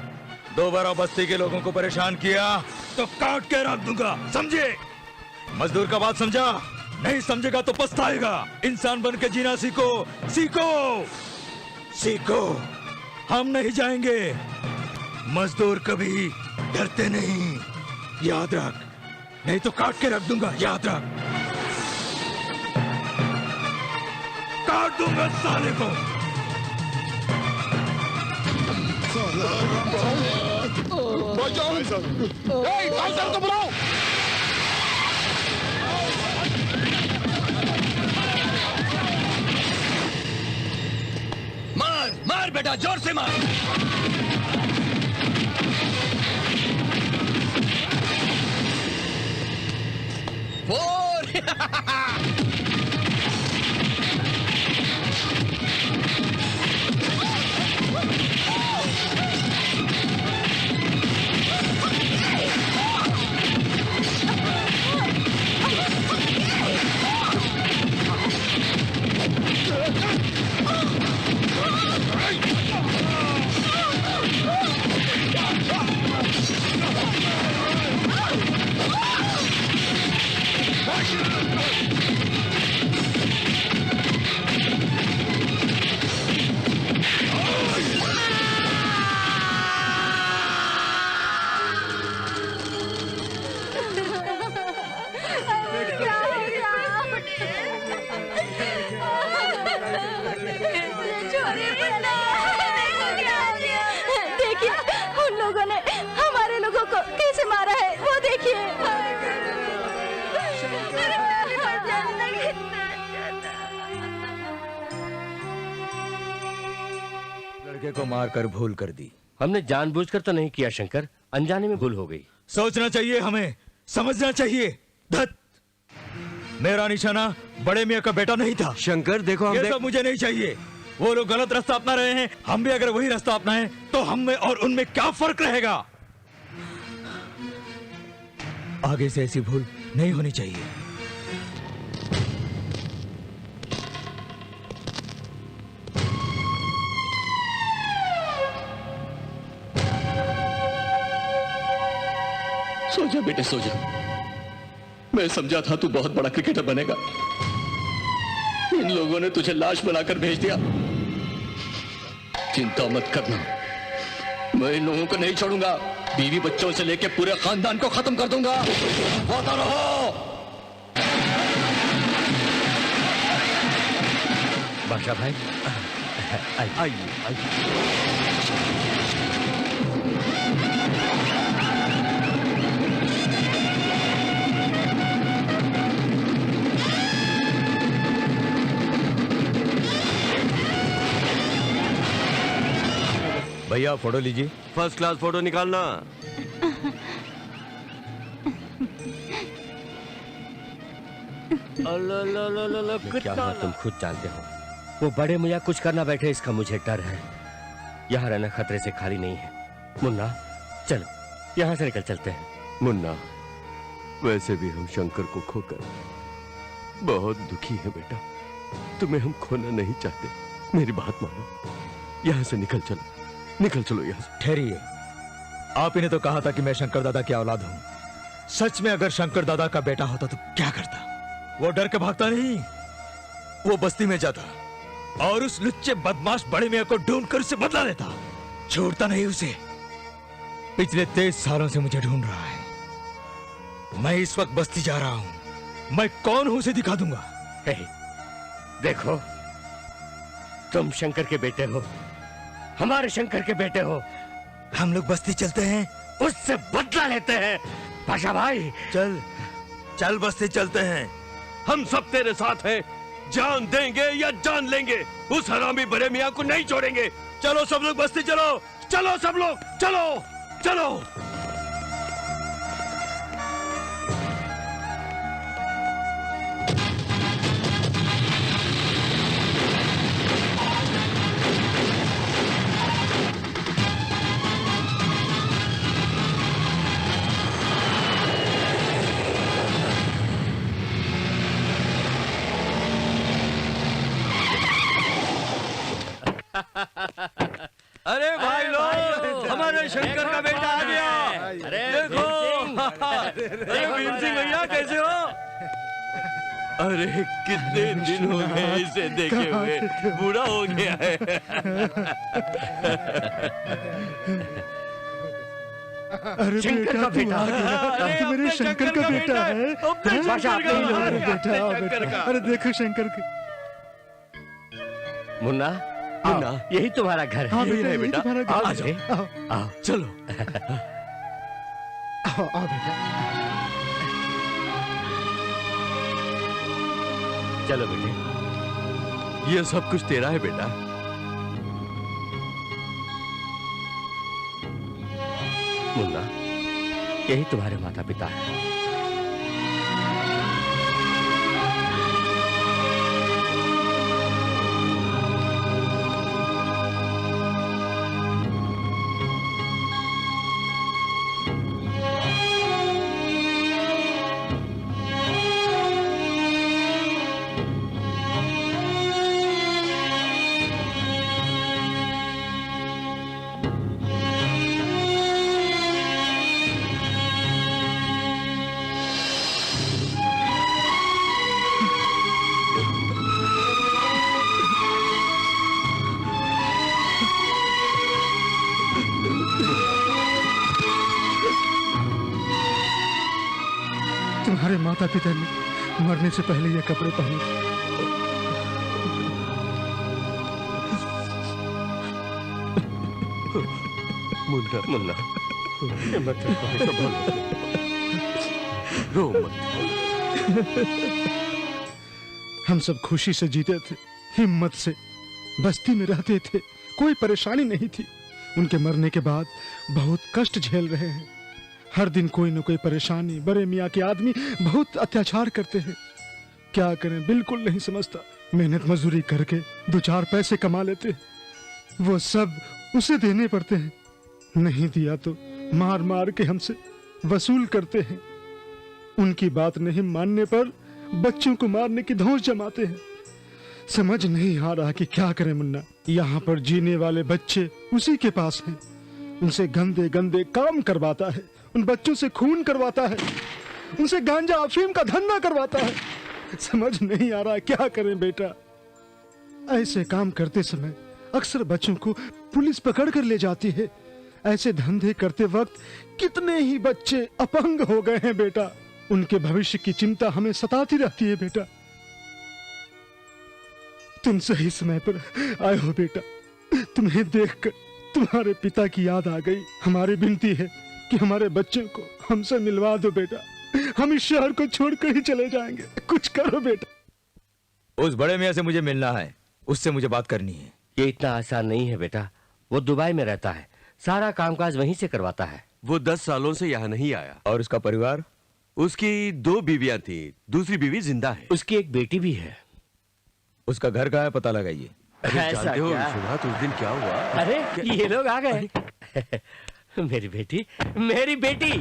दोबारा बस्ती के लोगों को परेशान किया तो काट के रख दूंगा, समझे? मजदूर का बात समझा? नहीं समझेगा तो पछताएगा। इंसान बन के जीना सीखो, सीखो, सीखो। हम नहीं जाएंगे। मजदूर कभी डरते नहीं, याद रख, नहीं तो काट के रख दूंगा, याद रख। काट दूंगा साले को। को बुलाओ। मार मार बेटा, जोर से मार। लड़के को मारकर भूल कर दी। हमने जानबूझकर तो नहीं किया शंकर, अनजाने में भूल हो गई। सोचना चाहिए हमें, समझना चाहिए। धत मेरा निशाना बड़े मियाँ का बेटा नहीं था। शंकर देखो, ये सब मुझे नहीं चाहिए। वो लोग गलत रास्ता अपना रहे हैं, हम भी अगर वही रास्ता अपनाएं तो हम में और उनमें क्या फर्क रहेगा। आगे से ऐसी भूल नहीं होनी चाहिए। सो जा बेटे, सो जा। मैं समझा था तू बहुत बड़ा क्रिकेटर बनेगा। इन लोगों ने तुझे लाश बनाकर भेज दिया। चिंता मत करना, मैं इन लोगों को नहीं छोड़ूंगा। बीवी बच्चों से लेकर पूरे खानदान को खत्म कर दूंगा। होता रहो। बादशाह भाई आइए आइए। भैया फोटो लीजिए। फर्स्ट क्लास फोटो निकालना। क्या बात तुम खुद जानते हो। वो बड़े मियाँ कुछ करना बैठे, इसका मुझे डर है। यहाँ रहना खतरे से खाली नहीं है। मुन्ना चलो यहाँ से निकल चलते हैं। मुन्ना, वैसे भी हम शंकर को खोकर बहुत दुखी है बेटा। तुम्हें हम खोना नहीं चाहते, मेरी बात मानो। यहाँ से निकल चलो, निकल चलो यहाँ से। ठहरिए, आप ही ने तो कहा था कि मैं शंकर दादा की औलाद हूँ। सच में अगर शंकर दादा का बेटा होता तो क्या करता? वो डर के भागता नहीं, वो बस्ती में जाता और उस लुच्चे बदमाश बड़े मियाँ को ढूंढकर उसे बदला लेता। छोड़ता नहीं उसे। पिछले 23 सालों से मुझे ढूंढ रहा है। मैं इस वक्त बस्ती जा रहा हूँ। मैं कौन हूँ उसे दिखा दूंगा। देखो, तुम शंकर के बेटे हो, हमारे शंकर के बेटे हो। हम लोग बस्ती चलते हैं, उससे बदला लेते हैं। बादशाह भाई चल चल, बस्ती चलते हैं। हम सब तेरे साथ हैं। जान देंगे या जान लेंगे, उस हरामी बड़े मियाँ को नहीं छोड़ेंगे। चलो सब लोग बस्ती चलो, चलो सब लोग, चलो चलो। अरे भाई लोग, हमारे शंकर का बेटा आ गया। अरे देखो, अरे वीर सिंह भैया कैसे हो? अरे कितने दिन हो गए इसे देखे हुए, बूढ़ा हो गया है। अरे शंकर का बेटा, अरे मेरे शंकर का बेटा है। बेटा, अरे देखो शंकर के। मुन्ना, मुन्ना, यही तुम्हारा घर है। हाँ भैया, यही बेटा, तुम्हारा घर आओ है। जाओ, आओ। आओ चलो। आओ बेटा। चलो बेटे। ये सब कुछ तेरा है बेटा। मुन्ना, यही तुम्हारे माता पिता है। तुम्हारे माता पिता ने मरने से पहले ये कपड़े पहने। मुन्ना, मुन्ना, मत रो मत। हम सब खुशी से जीते थे, हिम्मत से बस्ती में रहते थे, कोई परेशानी नहीं थी। उनके मरने के बाद बहुत कष्ट झेल रहे हैं। हर दिन कोई न कोई परेशानी। बड़े मियाँ के आदमी बहुत अत्याचार करते हैं। क्या करें, बिल्कुल नहीं समझता। मेहनत मजदूरी करके 2-4 पैसे कमा लेते हैं, वो सब उसे देने पड़ते हैं। नहीं दिया तो मार मार के हमसे वसूल करते हैं। उनकी बात नहीं मानने पर बच्चों को मारने की धौंस जमाते हैं। समझ नहीं आ रहा कि क्या करें मुन्ना। यहाँ पर जीने वाले बच्चे उसी के पास हैं। उनसे गंदे गंदे काम करवाता है, उन बच्चों से खून करवाता है, उनसे गांजा अफीम का धंधा करवाता है। समझ नहीं आ रहा क्या करें बेटा। ऐसे काम करते समय अक्सर बच्चों को पुलिस पकड़ कर ले जाती है। ऐसे धंधे करते वक्त कितने ही बच्चे अपंग हो गए हैं बेटा। उनके भविष्य की चिंता हमें सताती रहती है बेटा। तुम सही समय पर आए हो बेटा। तुम्हें देखकर तुम्हारे पिता की याद आ गई। हमारी विनती है कि हमारे बच्चों को हमसे मिलवा दो बेटा। हम इस शहर को छोड़कर ही चले जाएंगे। कुछ करो बेटा। उस बड़े मियाँ से मुझे मिलना है, उससे मुझे बात करनी है। ये इतना आसान नहीं है बेटा। वो दुबई में रहता है, सारा कामकाज वहीं से करवाता है। वो 10 सालों से यहाँ नहीं आया। और उसका परिवार? उसकी 2 बीवियां थी, दूसरी बीवी जिंदा है। उसकी एक बेटी भी है। उसका घर कहाँ है, पता लगाइए। जानते हो सुना तो उस दिन क्या हुआ? अरे ये लोग आ गए। मेरी बेटी, मेरी बेटी।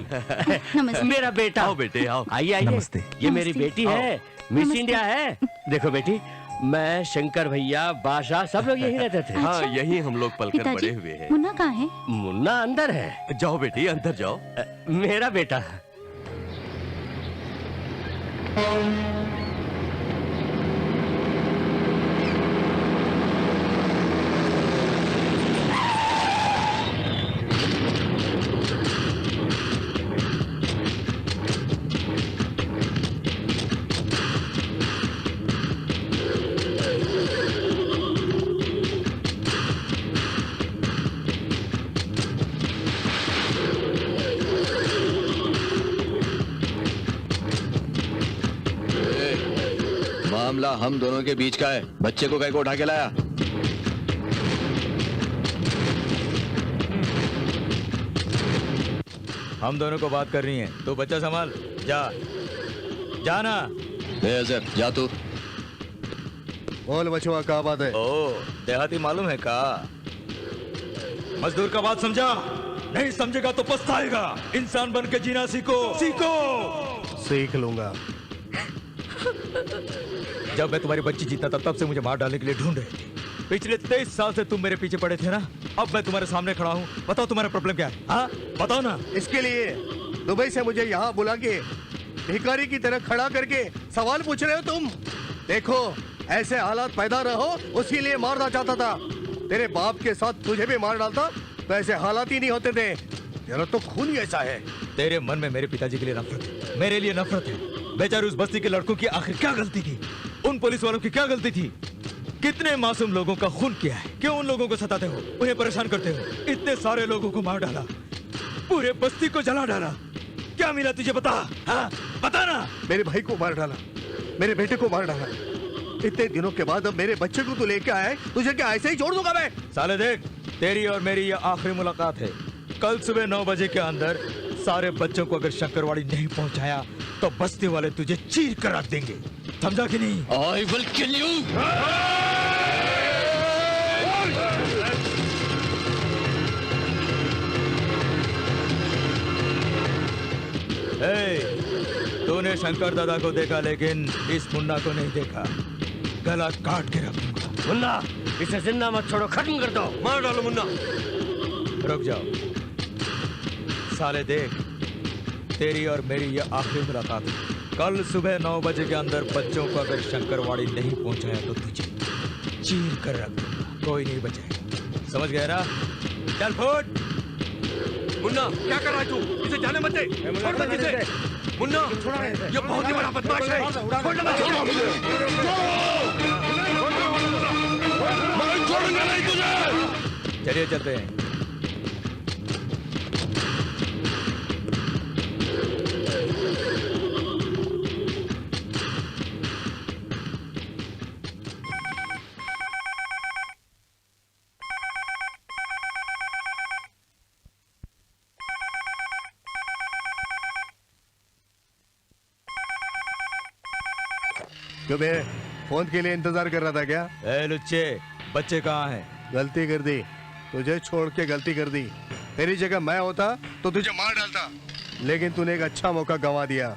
मेरा बेटा। आओ बेटे आओ। आइए आइए। नमस्ते। ये मेरी बेटी है, मिस इंडिया है। देखो बेटी, मैं, शंकर भैया, बादशाह सब लोग यही रहते थे। हाँ यही हम लोग पलकर पिताजी, बड़े हुए हैं। मुन्ना कहाँ है? मुन्ना अंदर है। जाओ बेटी अंदर जाओ। मेरा बेटा है। मामला हम दोनों के बीच का है। बच्चे को कैसे उठा के लाया? हम दोनों को बात करनी है, तो बच्चा संभाल। जा जाना। अजहर जा तू। बोल बचवा, क्या बात है? ओ देहाती मालूम है का? मजदूर का बात समझा? नहीं समझेगा तो पछताएगा। इंसान बन के जीना सीखो, सीखो। सीख लूंगा। जब मैं तुम्हारी बच्ची जीता था तब से मुझे मार डालने के लिए ढूंढ रहे थे। पिछले 23 साल से तुम मेरे पीछे पड़े थे ना। अब मैं तुम्हारे सामने खड़ा हूँ। बताओ तुम्हारा प्रॉब्लम क्या है? हाँ बताओ ना। इसके लिए दुबई से मुझे यहाँ बुला के भिखारी की तरह खड़ा करके सवाल पूछ रहे हो तुम? देखो ऐसे हालात पैदा रहो उसके लिए मारना चाहता था। तेरे बाप के साथ तुझे भी मार डालता तो ऐसे हालात ही नहीं होते थे। तेरा तो खून ही ऐसा है। तेरे मन में मेरे पिताजी के लिए नफरत है, मेरे लिए नफरत है। बेचारे उस बस्ती के लड़कों की आखिर क्या गलती थी? उन पुलिस वालों की क्या गलती थी? कितने मासूम लोगों का खून किया है। क्यों उन लोगों को सताते हो, उन्हें परेशान करते हो? इतने सारे लोगों को मार डाला, पूरे बस्ती को जला डाला। क्या मिला तुझे बता? हाँ बता ना। मेरे भाई को मार डाला, मेरे बेटे को मार डाला। इतने दिनों के बाद अब मेरे बच्चे को तू लेके आया, तुझे क्या ऐसे ही छोड़ दूंगा मैं? साले देख, तेरी और मेरी ये आखिरी मुलाकात है। कल सुबह 9 बजे के अंदर सारे बच्चों को अगर शंकरवाड़ी नहीं पहुंचाया तो बस्ती वाले तुझे चीर कर रख देंगे। समझा कि नहीं? I will kill you! तूने शंकर दादा को देखा लेकिन इस मुन्ना को नहीं देखा। गला काट के रख दूंगा। मुन्ना इसे जिंदा मत छोड़ो, खत्म कर दो। मार डालो मुन्ना। रुक जाओ साले, देख तेरी और मेरी ये आखिरी मुलाकात है। कल सुबह 9 बजे के अंदर बच्चों को अगर शंकरवाड़ी नहीं पहुंचाया तो तुझे चीर कर रख दूंगा। कोई नहीं बचेगा। समझ गया ना? चल फुट। मुन्ना क्या कर रहा है तू? इसे जाने मत दे। छोड़ मत इसे। मुन्ना ये बहुत ही बड़ा बदमाश है। छोड़ मत इसे। मैं छोड़ूंगा नहीं तुझे। चलिए चलते हैं। क्यों बे फोन के लिए इंतजार कर रहा था क्या? ए लुच्चे, बच्चे कहाँ हैं? गलती कर दी, तुझे छोड़ के गलती कर दी। तेरी जगह मैं होता तो तुझे मार डालता, लेकिन तूने एक अच्छा मौका गंवा दिया।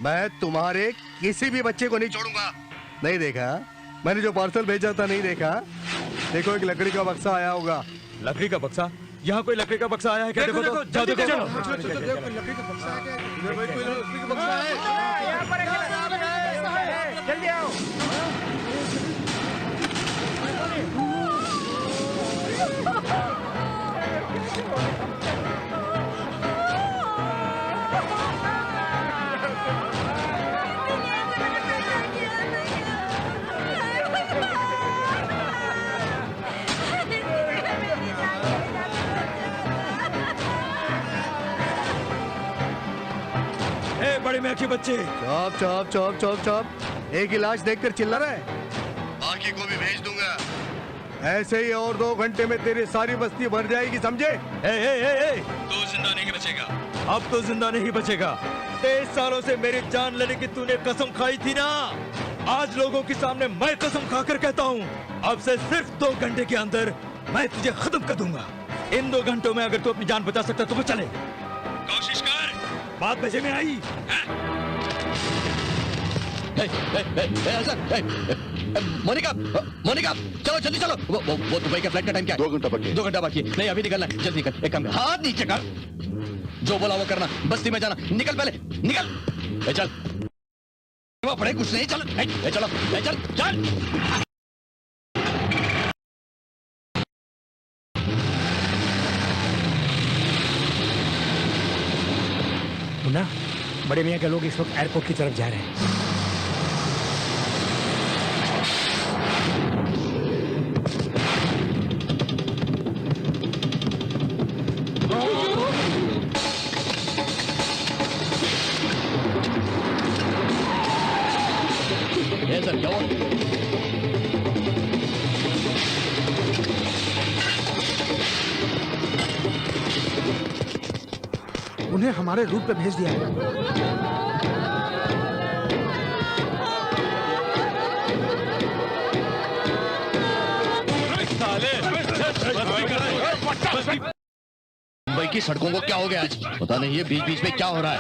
मैं तुम्हारे किसी भी बच्चे को नहीं छोड़ूंगा। नहीं देखा मैंने जो पार्सल भेजा था? नहीं देखा? देखो एक लकड़ी का बक्सा आया होगा। लकड़ी का बक्सा? यहाँ कोई लकड़ी का बक्सा आया है क्या? देखो तो जाओ देखो। लकड़ी का बक्सा है क्या? भाई कोई लकड़ी का बक्सा है। जल्दी आओ। बड़े मियाँ के बच्चे। चौप चौप चौप चौप चौप, एक ही लाश देखकर चिल्ला रहा है। बाकी को भी भेज दूंगा। ऐसे ही और 2 घंटे में तेरी सारी बस्ती भर जाएगी, समझे? तू जिंदा नहीं बचेगा। अब तो जिंदा नहीं बचेगा। 23 सालों से मेरी जान लेने की तूने कसम खाई थी ना, आज लोगों के सामने मैं कसम खाकर कहता हूँ, अब से सिर्फ 2 घंटे के अंदर मैं तुझे खत्म कर दूंगा। इन 2 घंटों में अगर तू अपनी जान बचा सकता तो वो चले। कोशिश कर, बात बजे में आई। मोनिका, मोनिका, चलो जल्दी चलो। वो दुबई के फ्लाइट का टाइम क्या है? 2 घंटा बाकी है। 2 घंटा बाकी है। नहीं अभी निकलना है, जल्दी निकल। एक काम कर, हाथ नीचे कर, जो बोला वो करना। बस्ती में जाना, निकल पहले निकल। चल पड़े कुछ नहीं, चल चलो चल चल। मुन्ना, बड़े मियाँ के लोग इस वक्त एयरपोर्ट की तरफ जा रहे हैं। सर क्या हुआ? उन्हें हमारे रूट पे भेज दिया है। मुंबई की सड़कों को क्या हो गया आज? पता नहीं है, बीच बीच में क्या हो रहा है।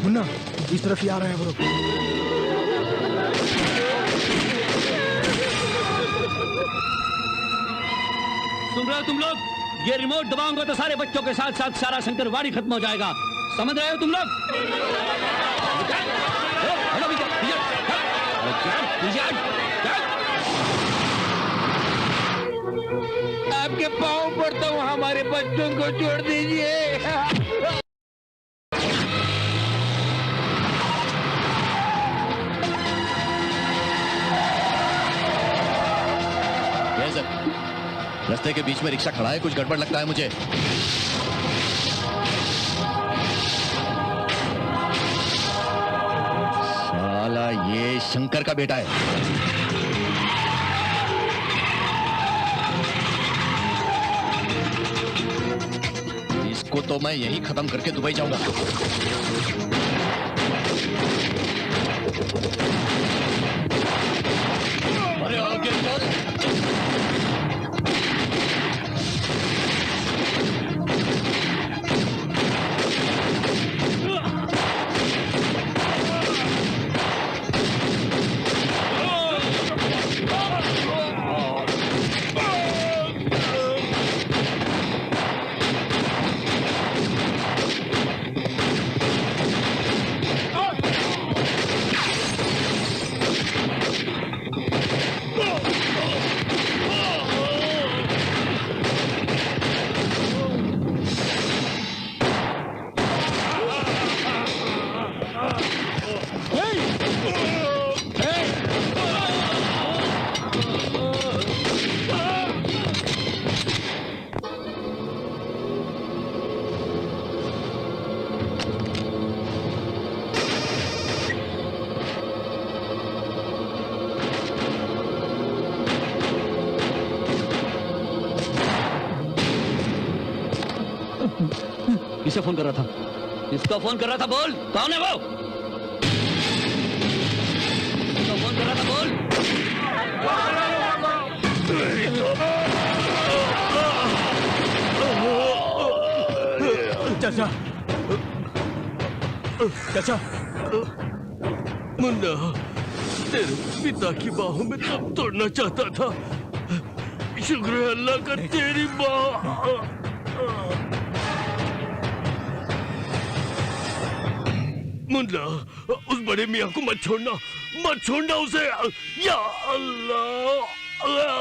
मुन्ना, इस तरफ ही आ रहे हैं वो लोग। सुन रहे हो तुम लोग? ये रिमोट दबाऊंगा तो सारे बच्चों के साथ साथ सारा शंकरवाड़ी खत्म हो जाएगा। समझ रहे हो तुम लोग? आपके पाँव पड़ता हूँ, हमारे बच्चों को छोड़ दीजिए। रास्ते के बीच में रिक्शा खड़ा है, कुछ गड़बड़ लगता है मुझे। साला ये शंकर का बेटा है। इसको तो मैं यहीं खत्म करके दुबई जाऊंगा। अरे आगे चल। किसे फोन कर रहा था? किसका फोन कर रहा था? बोल, कौन है वो? किसका फोन कर रहा था? बोल। चाचा, चाचा, मुन्ना तेरे पिता की बाहों में दम तोड़ना चाहता था। शुक्र है अल्लाह का तेरी बाह। मुन्ना, उस बड़े मियाँ को मत छोड़ना, मत छोड़ना उसे। या अल्लाह, अल्लाह।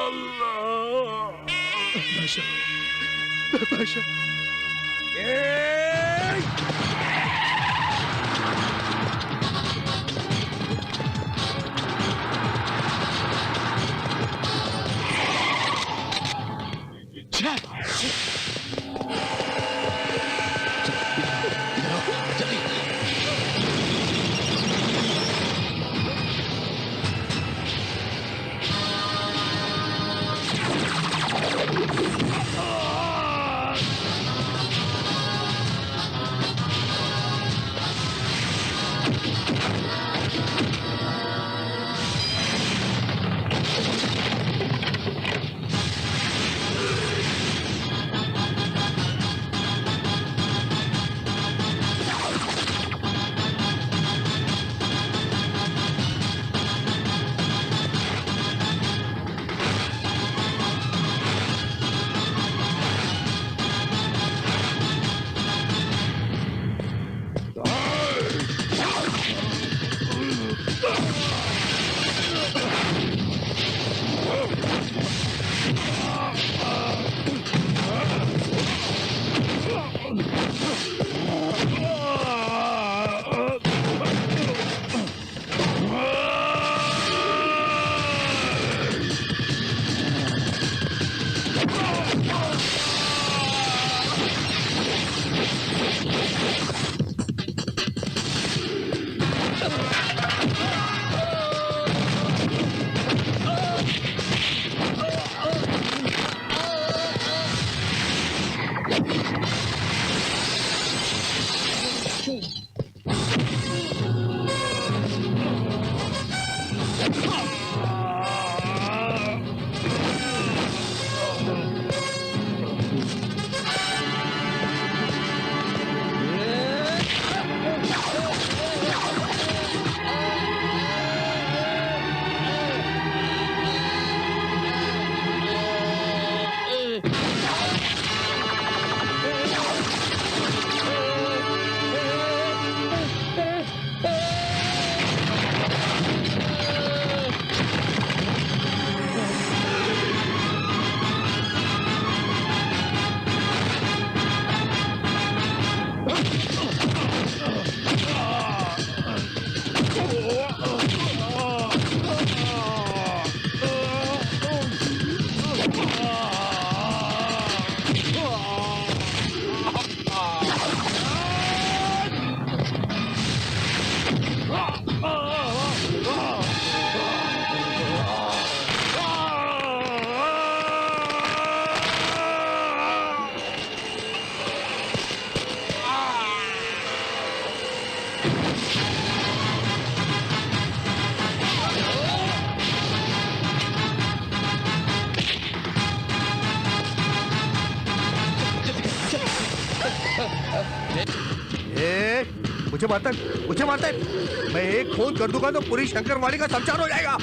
मुझे मारता है। मैं एक फोन कर दूंगा तो पूरी शंकरवाड़ी का समचार हो जाएगा।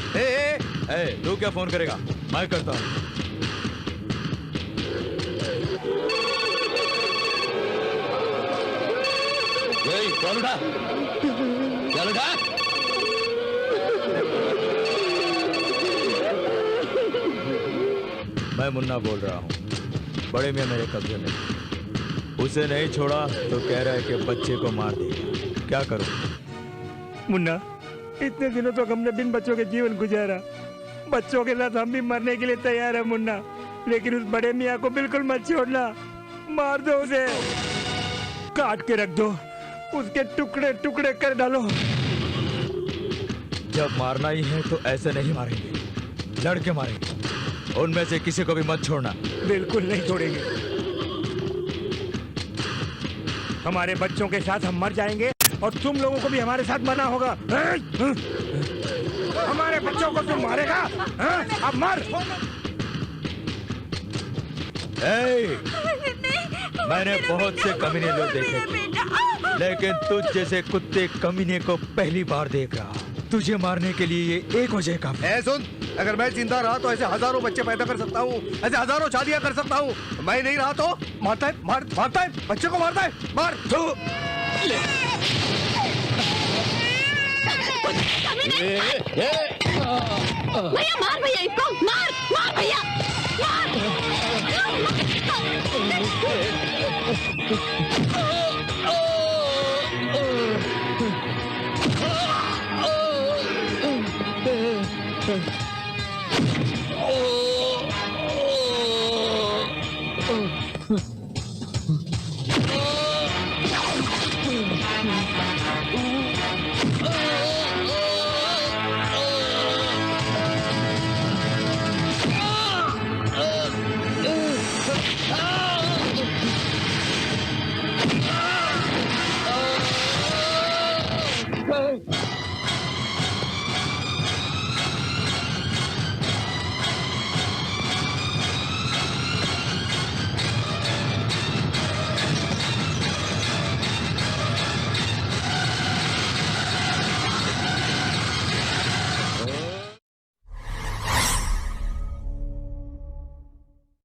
तू क्या फोन करेगा? मैं करता हूँ। कौन उठा? क्या उठा? मैं मुन्ना बोल रहा हूँ। बड़े मियाँ मेरे कब्जे में, उसे नहीं छोड़ा तो कह रहा है कि बच्चे को मार देगा। क्या करूं? मुन्ना, इतने दिनों तक हमने बिन बच्चों के जीवन गुजारा। बच्चों के साथ हम भी मरने के लिए तैयार है मुन्ना, लेकिन उस बड़े मियाँ को बिल्कुल मत छोड़ना। मार दो उसे, काट के रख दो, उसके टुकड़े टुकड़े कर डालो। जब मारना ही है तो ऐसे नहीं मारेंगे, लड़के मारेंगे। उनमें से किसी को भी मत छोड़ना। बिल्कुल नहीं छोड़ेंगे। हमारे बच्चों के साथ हम मर जाएंगे और तुम लोगों को भी हमारे साथ मरना होगा। हमारे बच्चों को तुम मारेगा? अब मर। मैंने बहुत से कमीने लोग देखे, लेकिन तुझ जैसे कुत्ते कमीने को पहली बार देख रहा। तुझे मारने के लिए ये एक वजह काफी है। सुन, अगर मैं जिंदा रहा तो ऐसे हजारों बच्चे पैदा कर सकता हूँ, ऐसे हजारों शादियां कर सकता हूँ। मैं नहीं रहा तो मारता है बच्चे को मारता है। मार तू। भैया मार, भैया इसको मार भैया मार।